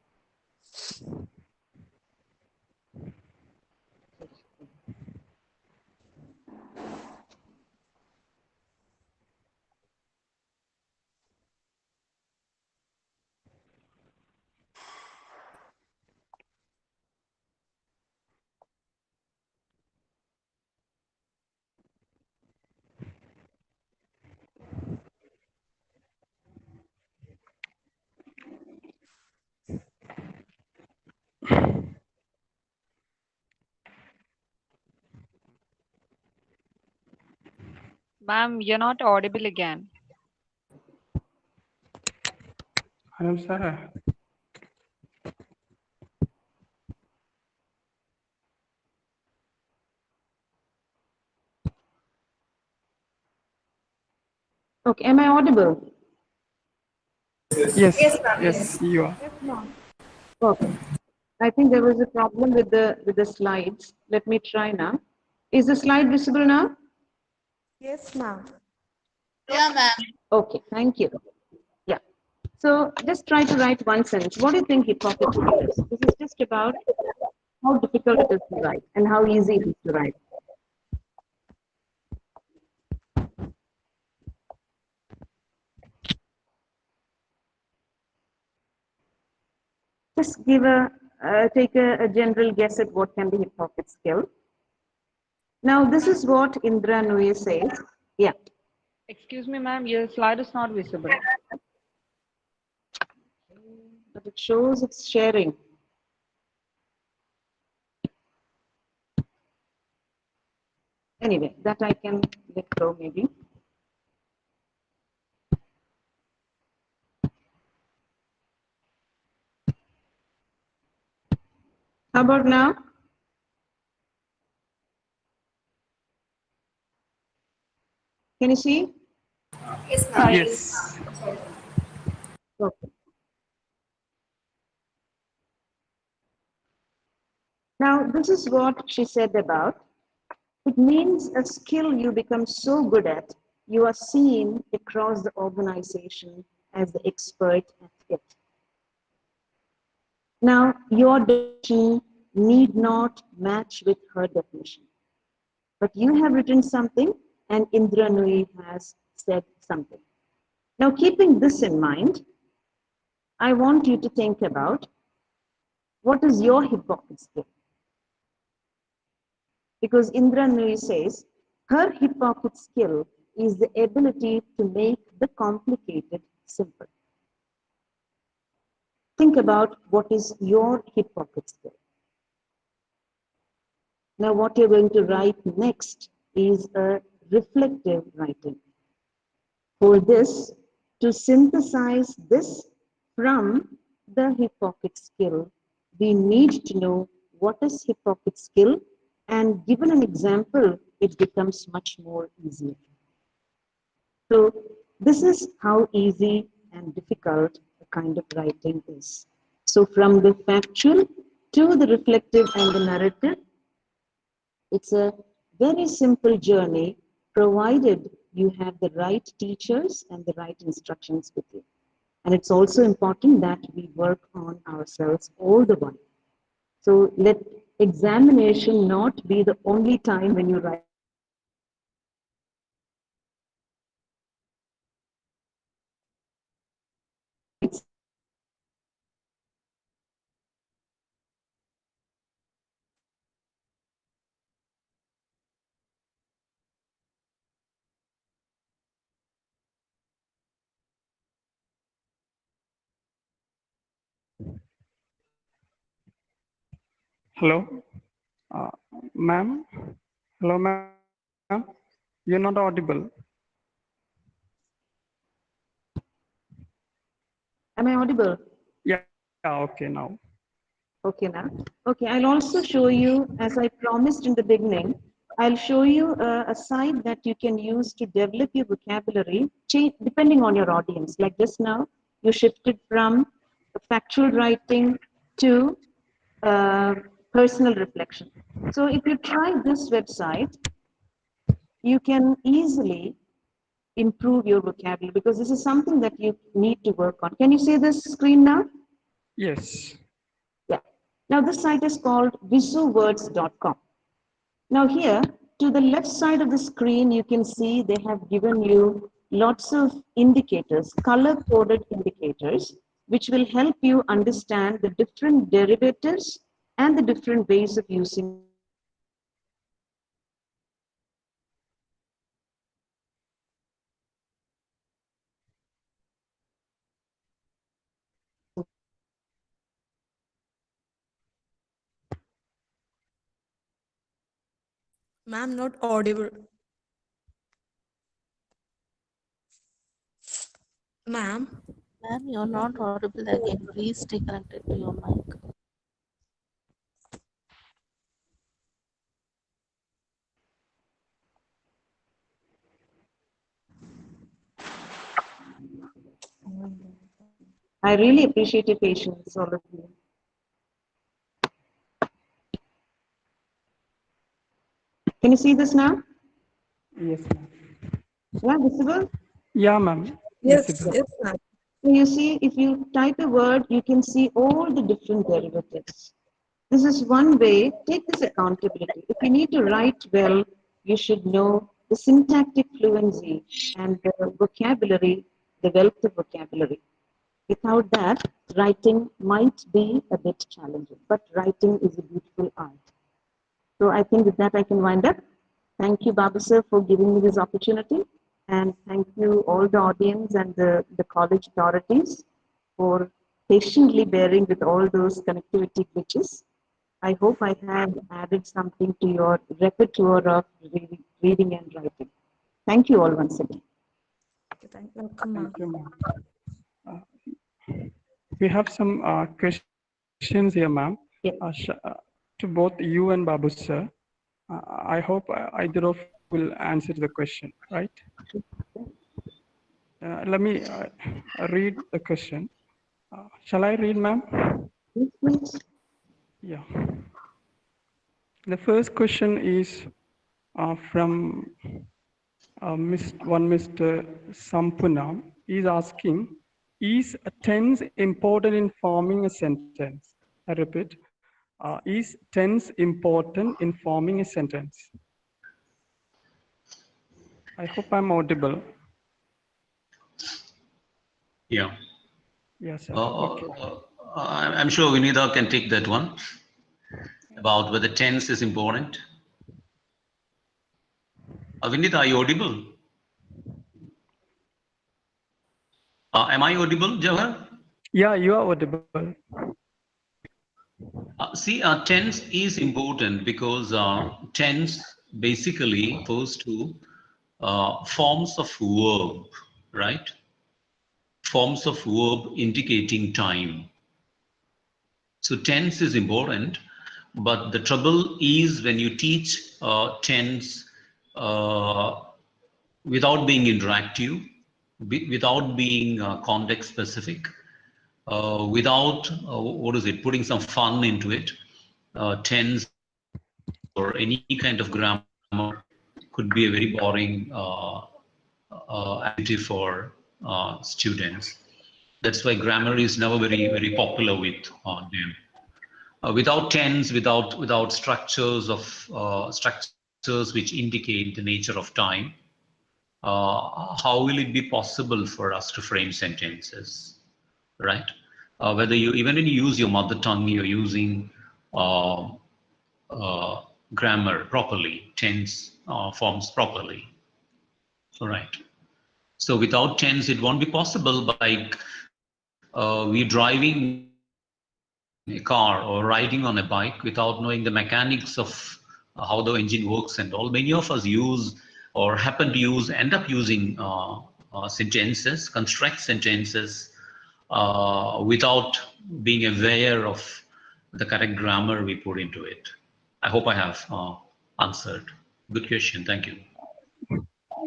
Ma'am, you're not audible again. Hello, sir. Okay, am I audible? Yes, Yes, ma'am. yes, you are. Yes, ma'am. Okay. I think there was a problem with the slides. Let me try now. Is the slide visible now? Yes, ma'am. Okay, thank you. Yeah. So just try to write one sentence. What do you think hypocrisy is? This is just about how difficult it is to write and how easy it is to write. Just give take a general guess at what can be hypocrite skill. Now, this is what Indra Nui says. Yeah. Excuse me, ma'am, your slide is not visible. But it shows it's sharing. Anyway, that I can let go maybe. How about now? Can you see? Yes, ma'am. Yes. Okay. Now, this is what she said about. It means a skill you become so good at, you are seen across the organization as the expert at it. Now, your definition need not match with her definition. But you have written something and Indra Nui has said something. Now, keeping this in mind, I want you to think about what is your hypocrite skill? Because Indra Nui says her hypocrite skill is the ability to make the complicated simple. Think about what is your hypocrite skill. Now, what you're going to write next is a reflective writing. For this, to synthesize this from the hypocrite skill, we need to know what is hypocrite skill, and given an example, it becomes much more easier. So this is how easy and difficult a kind of writing is. So from the factual to the reflective and the narrative, it's a very simple journey, provided you have the right teachers and the right instructions with you. And it's also important that we work on ourselves all the while. So let examination not be the only time when you write. Hello, uh, ma'am. Hello, ma'am. You're not audible. Am I audible? Yeah, okay, now. Okay, now. Okay, I'll also show you, as I promised in the beginning, I'll show you a site that you can use to develop your vocabulary, depending on your audience. Like just now, you shifted from factual writing to personal reflection. So if you try this website, you can easily improve your vocabulary because this is something that you need to work on. Can you see this screen now? Yes. Yeah. Now this site is called visuwords.com. Now here, to the left side of the screen, you can see they have given you lots of indicators, color-coded indicators, which will help you understand the different derivatives and the different ways of using. Ma'am, not audible. Ma'am. Ma'am, you're not audible again. Please stay connected to your mic. I really appreciate your patience, all of you. Can you see this now? Yes, ma'am. Yeah, visible? Yeah, ma'am. Yes, Visible. yes, ma'am. So you see, if you type a word, you can see all the different derivatives. This is one way, take this accountability. If you need to write well, you should know the syntactic fluency and the vocabulary, the wealth of vocabulary. Without that, writing might be a bit challenging, but writing is a beautiful art. So I think with that I can wind up. Thank you, Babu sir, for giving me this opportunity. And thank you all the audience and the college authorities for patiently bearing with all those connectivity glitches. I hope I have added something to your repertoire of reading and writing. Thank you all once again. Okay, thank you. Welcome, ma'am. Thank you, ma'am. We have some questions here, ma'am, to both you and Babu sir. I hope either of you will answer the question, right? Let me read the question. Shall I read, ma'am? Yeah. The first question is from Mr. Sampuna. He's asking, is a tense important in forming a sentence? I repeat, is tense important in forming a sentence? I hope I'm audible. Yeah. Yes, sir. I'm sure Vinita can take that one about whether tense is important. Vinita, are you audible? Am I audible, Jawahar? Yeah, you are audible. See, tense is important because tense basically refers to forms of verb, right? Forms of verb indicating time. So tense is important, but the trouble is when you teach tense without being interactive, without being context specific, without putting some fun into it. Tense or any kind of grammar could be a very boring activity for students. That's why grammar is never very popular with them. Without tense, without structures which indicate the nature of time, how will it be possible for us to frame sentences, right? Whether even when you use your mother tongue, you're using grammar properly, tense forms properly. All right. So without tense, it won't be possible. Like we're driving a car or riding on a bike without knowing the mechanics of how the engine works and all. Many of us use or happen to use, end up using sentences, construct sentences without being aware of the correct grammar we put into it. I hope I have answered. Good question. Thank you.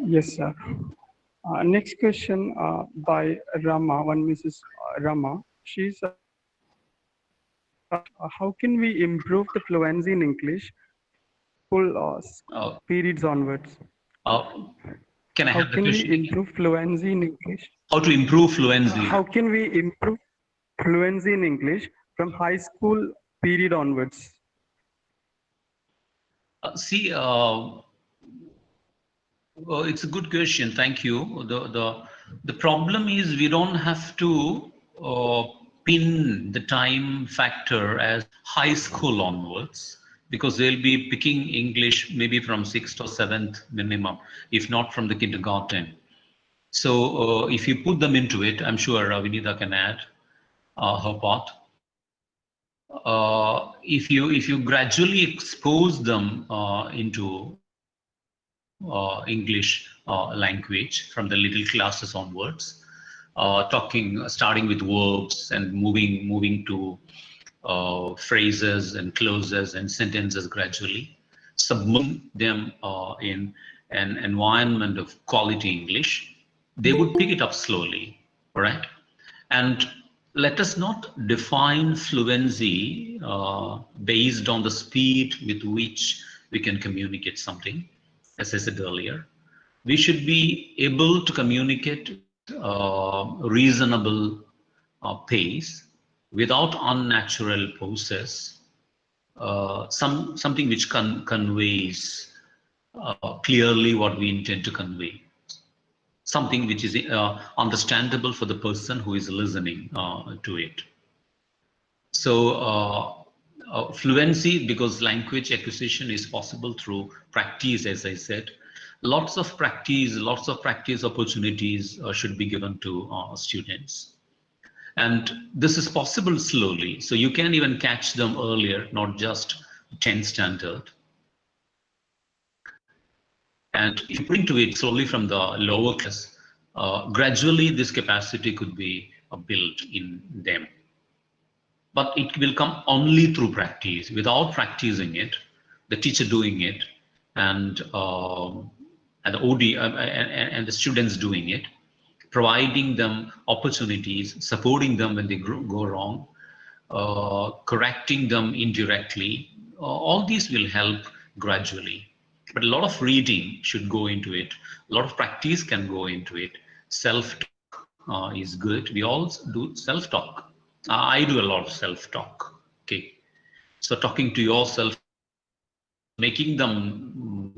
Yes, sir. Next question by Rama, one Mrs. Rama. She's how can we improve the fluency in English full periods onwards? Can I how have the can question we improve fluency in English? How to improve fluency? How can we improve fluency in English from high school period onwards? See, it's a good question. Thank you. The problem is we don't have to pin the time factor as high school onwards, because they'll be picking English maybe from 6th or 7th minimum, if not from the kindergarten. So if you put them into it, I'm sure Vinita can add her part. If you gradually expose them into English language from the little classes onwards, talking, starting with verbs and moving to phrases and clauses and sentences gradually, submerging them in an environment of quality English, they would pick it up slowly, all right? And let us not define fluency based on the speed with which we can communicate something. As I said earlier, we should be able to communicate reasonable pace without unnatural pauses, something which conveys clearly what we intend to convey, something which is understandable for the person who is listening to it. So fluency, because language acquisition is possible through practice, as I said, lots of practice opportunities should be given to students. And this is possible slowly. So you can even catch them earlier, not just 10 standard. And if you bring to it slowly from the lower class, gradually this capacity could be built in them. But it will come only through practice. Without practicing it, the teacher doing it, and the OD and the students doing it, providing them opportunities, supporting them when they go wrong, correcting them indirectly, all these will help gradually. But a lot of reading should go into it. A lot of practice can go into it. Self-talk is good. We all do self-talk. I do a lot of self-talk. Okay, so talking to yourself, making them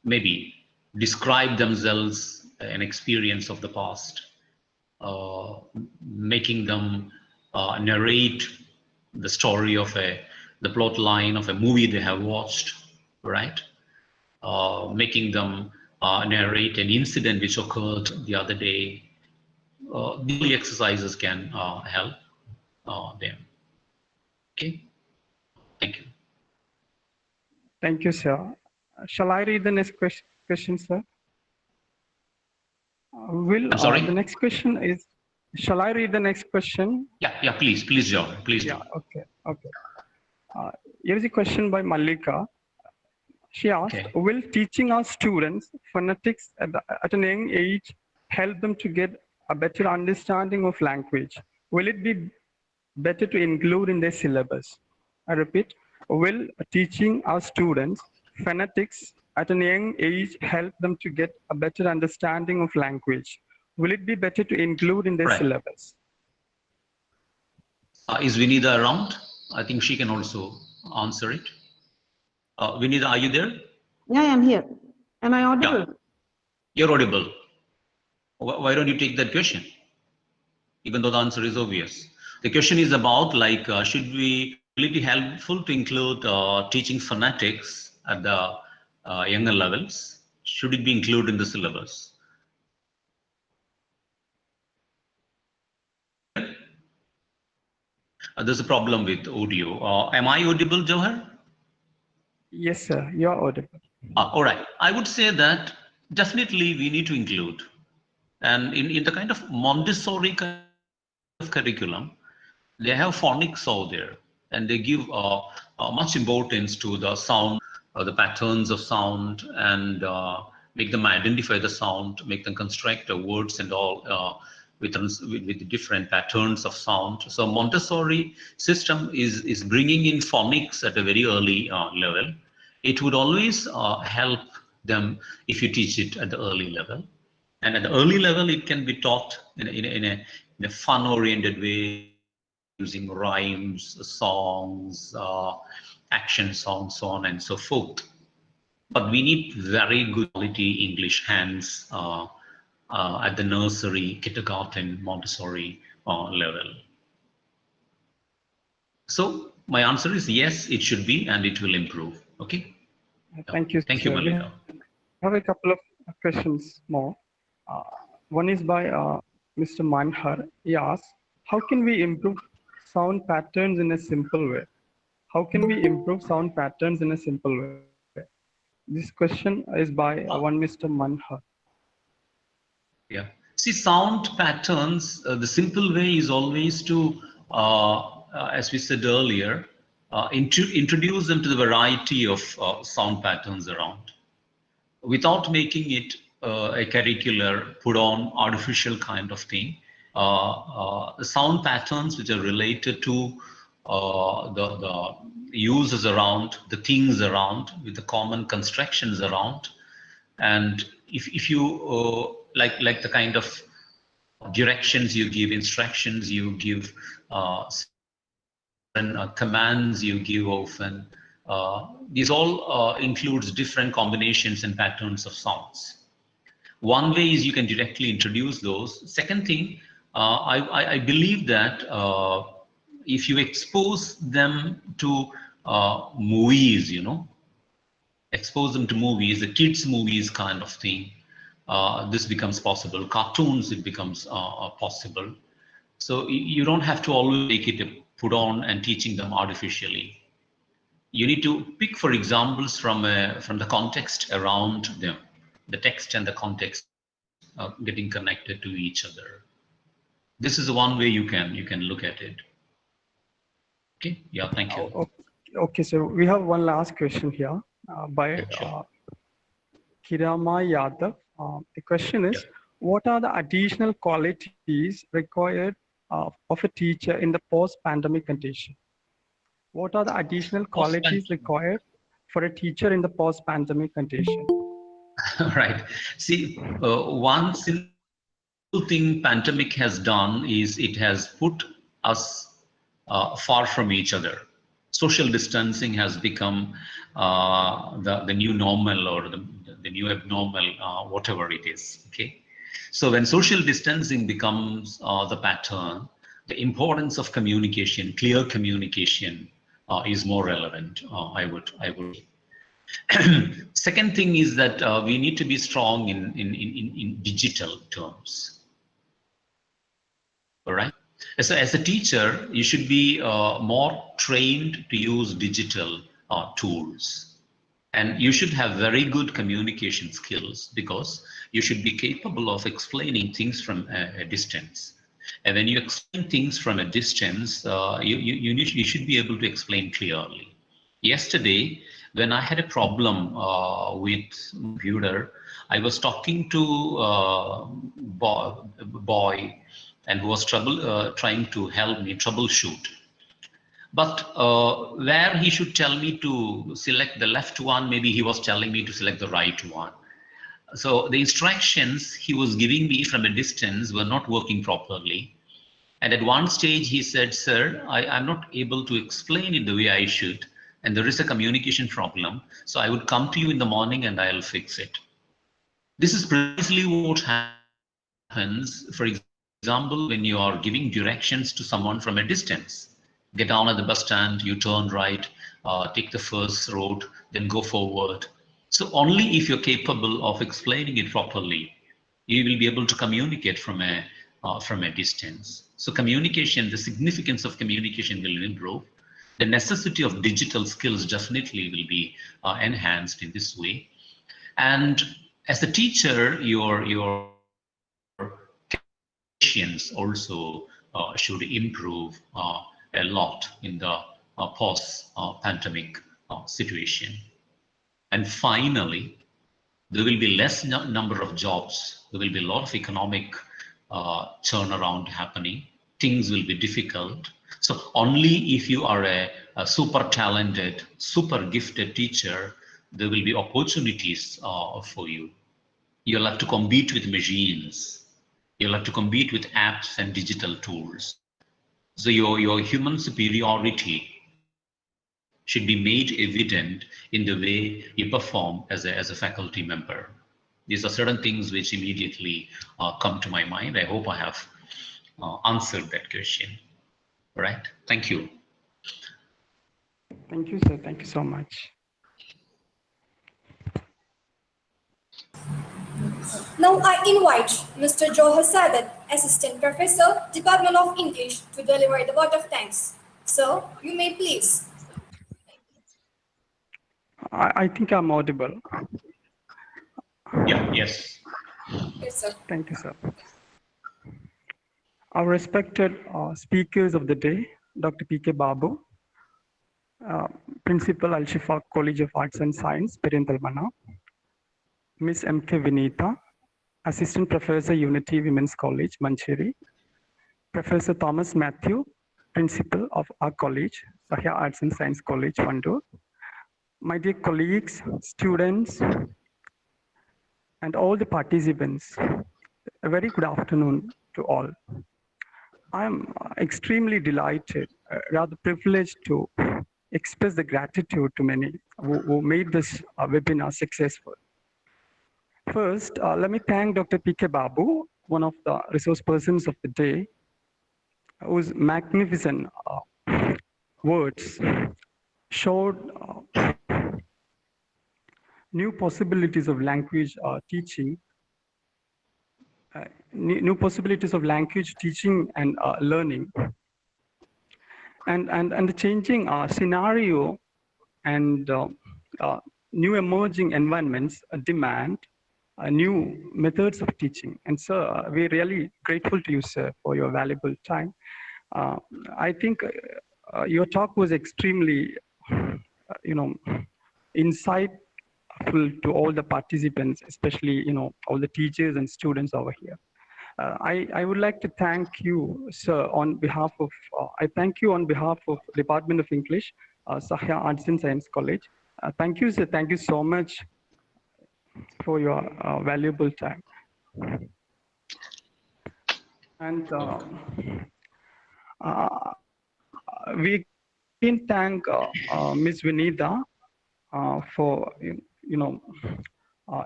maybe describe themselves an experience of the past, making them narrate the story of the plot line of a movie they have watched, right? Making them narrate an incident which occurred the other day. These exercises can help them. Okay, thank you. Thank you, sir. Shall I read the next question, sir? I'm sorry? The next question is, shall I read the next question? Yeah, please, John, please do. Okay. Here is a question by Malika. She asked, will teaching our students phonetics at an young age help them to get a better understanding of language? Will it be better to include in their syllabus? I repeat, will teaching our students phonetics at an young age help them to get a better understanding of language? Will it be better to include in their syllabus? Is Vinida around? I think she can also answer it. Vinida, are you there? Yeah, I'm here. Am I audible? Yeah. You're audible. Why don't you take that question? Even though the answer is obvious. The question is about will it be helpful to include teaching phonetics at the younger levels? Should it be included in the syllabus? There's a problem with audio. Am I audible, Jawahar? Yes, sir, you're audible. All right. I would say that definitely we need to include. And in the kind of Montessori kind of curriculum, they have phonics out there, and they give much importance to the sound, the patterns of sound, and make them identify the sound, make them construct words and all with different patterns of sound. So Montessori system is bringing in phonics at a very early level. It would always help them if you teach it at the early level. And at the early level, it can be taught in a fun-oriented way, using rhymes, songs, action songs, so on and so forth. But we need very good quality English hands at the nursery, kindergarten, Montessori level. So my answer is yes, it should be, and it will improve. Okay. Thank you. Thank you, Malika. I have a couple of questions more. One is by Mr. Manhar. He asks, how can we improve sound patterns in a simple way? How can we improve sound patterns in a simple way? This question is by one Mr. Manhar. Yeah. See, sound patterns, the simple way is always to, as we said earlier, introduce them to the variety of sound patterns around without making it a curricular, put on artificial kind of thing. The sound patterns which are related to the uses around, the things around, with the common constructions around. And if you like the kind of directions you give, instructions you give, and commands you give often, these all includes different combinations and patterns of sounds. One way is you can directly introduce those. Second thing, I believe that if you expose them to movies, expose them to movies, the kids' movies kind of thing, this becomes possible. Cartoons, it becomes possible. So you don't have to always make it put on and teaching them artificially. You need to pick, for examples from the context around them, the text and the context getting connected to each other. This is one way you can look at it. Okay. Yeah. Thank you. Okay, so we have one last question here by Kirama Yadav. The question is, what are the additional qualities required of a teacher in the post-pandemic condition? What are the additional qualities required for a teacher in the post-pandemic condition? Right. See, one simple thing pandemic has done is it has put us far from each other. Social distancing has become the new normal, or the new abnormal, whatever it is. Okay. So when social distancing becomes the pattern, the importance of communication, clear communication, is more relevant. I would. Second thing is that we need to be strong in digital terms. All right. As a teacher, you should be more trained to use digital tools, and you should have very good communication skills, because you should be capable of explaining things from a distance. And when you explain things from a distance, you should be able to explain clearly. Yesterday, when I had a problem with computer, I was talking to a boy, and who was trying to help me troubleshoot. But where he should tell me to select the left one, maybe he was telling me to select the right one. So the instructions he was giving me from a distance were not working properly. And at one stage he said, "Sir, I'm not able to explain it the way I should, and there is a communication problem. So I would come to you in the morning and I'll fix it." This is precisely what happens, for example, when you are giving directions to someone from a distance. Get down at the bus stand, you turn right, take the first road, then go forward. So only if you're capable of explaining it properly, you will be able to communicate from a distance. So communication, the significance of communication will improve. The necessity of digital skills definitely will be enhanced in this way. And as a teacher, your communications also should improve a lot in the post-pandemic situation. And finally, there will be less number of jobs. There will be a lot of economic turnaround happening. Things will be difficult. So only if you are a super talented, super gifted teacher, there will be opportunities for you. You'll have to compete with machines. You'll have to compete with apps and digital tools. So your human superiority should be made evident in the way you perform as a faculty member. These are certain things which immediately come to my mind. I hope I have answered that question. All right. Thank you. Thank you, sir. Thank you so much. Now I invite Mr. Johar Sadat, Assistant Professor, Department of English, to deliver the vote of thanks. Sir, you may please. I think I'm audible. Yeah. Yes. Yes, sir. Thank you, sir. Our respected speakers of the day, Dr. P.K. Babu, Principal Al-Shifa College of Arts and Science, Perindalmana, Miss M.K. Vinita, Assistant Professor, Unity Women's College, Mancheri, Professor Thomas Matthew, Principal of our college, Sahya Arts and Science College, Wandoor, my dear colleagues, students, and all the participants, a very good afternoon to all. I am extremely delighted, rather privileged to express the gratitude to many who made this webinar successful. First, let me thank Dr. P.K. Babu, one of the resource persons of the day, whose magnificent words showed new possibilities of language teaching, new possibilities of language teaching and learning, and the changing scenario and new emerging environments demand new methods of teaching. And sir, we're really grateful to you, sir, for your valuable time. I think your talk was extremely, insightful to all the participants, especially, all the teachers and students over here. I would like to thank you, sir, on behalf of, I thank you on behalf of Department of English, Sahya Arts and Science College. Thank you, sir. Thank you so much for your valuable time. And we can thank Ms. Vinita for,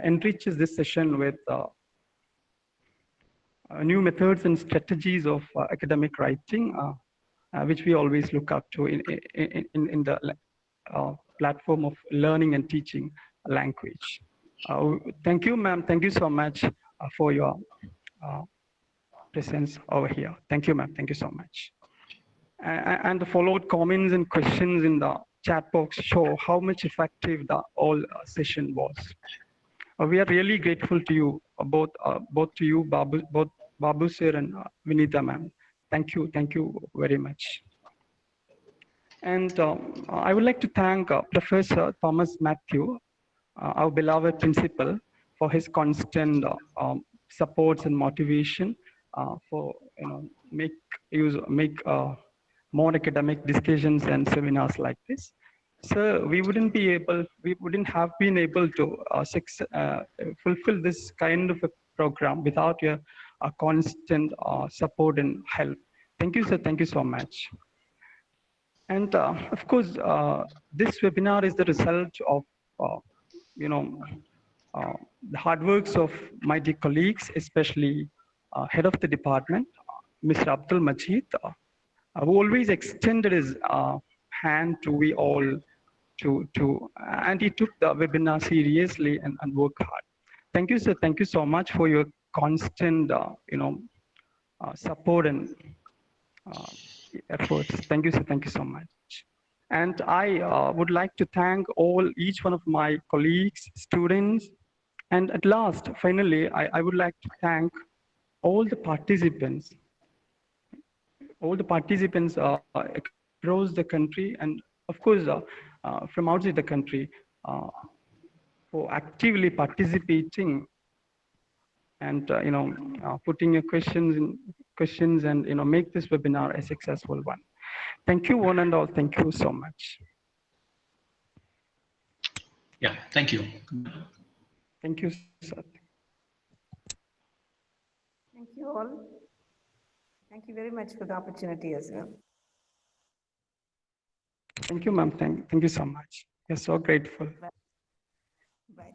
enriches this session with new methods and strategies of academic writing, which we always look up to in the platform of learning and teaching language. Thank you, ma'am. Thank you so much for your presence over here. Thank you, ma'am. Thank you so much. And the followed comments and questions in the chat box show how much effective the whole session was. We are really grateful to you, both to you, Babu sir and Vinita ma'am. Thank you very much. And I would like to thank Professor Thomas Matthew, our beloved principal, for his constant supports and motivation for make more academic discussions and seminars like this. Sir, we wouldn't have been able to fulfill this kind of a program without your constant support and help. Thank you, sir. Thank you so much. And of course, this webinar is the result of the hard works of my dear colleagues, especially head of the department, Mr. Abdul Majid, who always extended his hand to we all and he took the webinar seriously and worked hard. Thank you, sir. Thank you so much for your constant, support and efforts. Thank you, sir. Thank you so much. And I would like to thank each one of my colleagues, students, and at last, finally, I would like to thank all the participants across the country, and of course, from outside the country, for actively participating and putting your questions and make this webinar a successful one. Thank you, one and all. Thank you so much. Yeah, thank you. Thank you, sir. Thank you all. Thank you very much for the opportunity as well. Thank you, ma'am. Thank you so much. We're so grateful. Bye.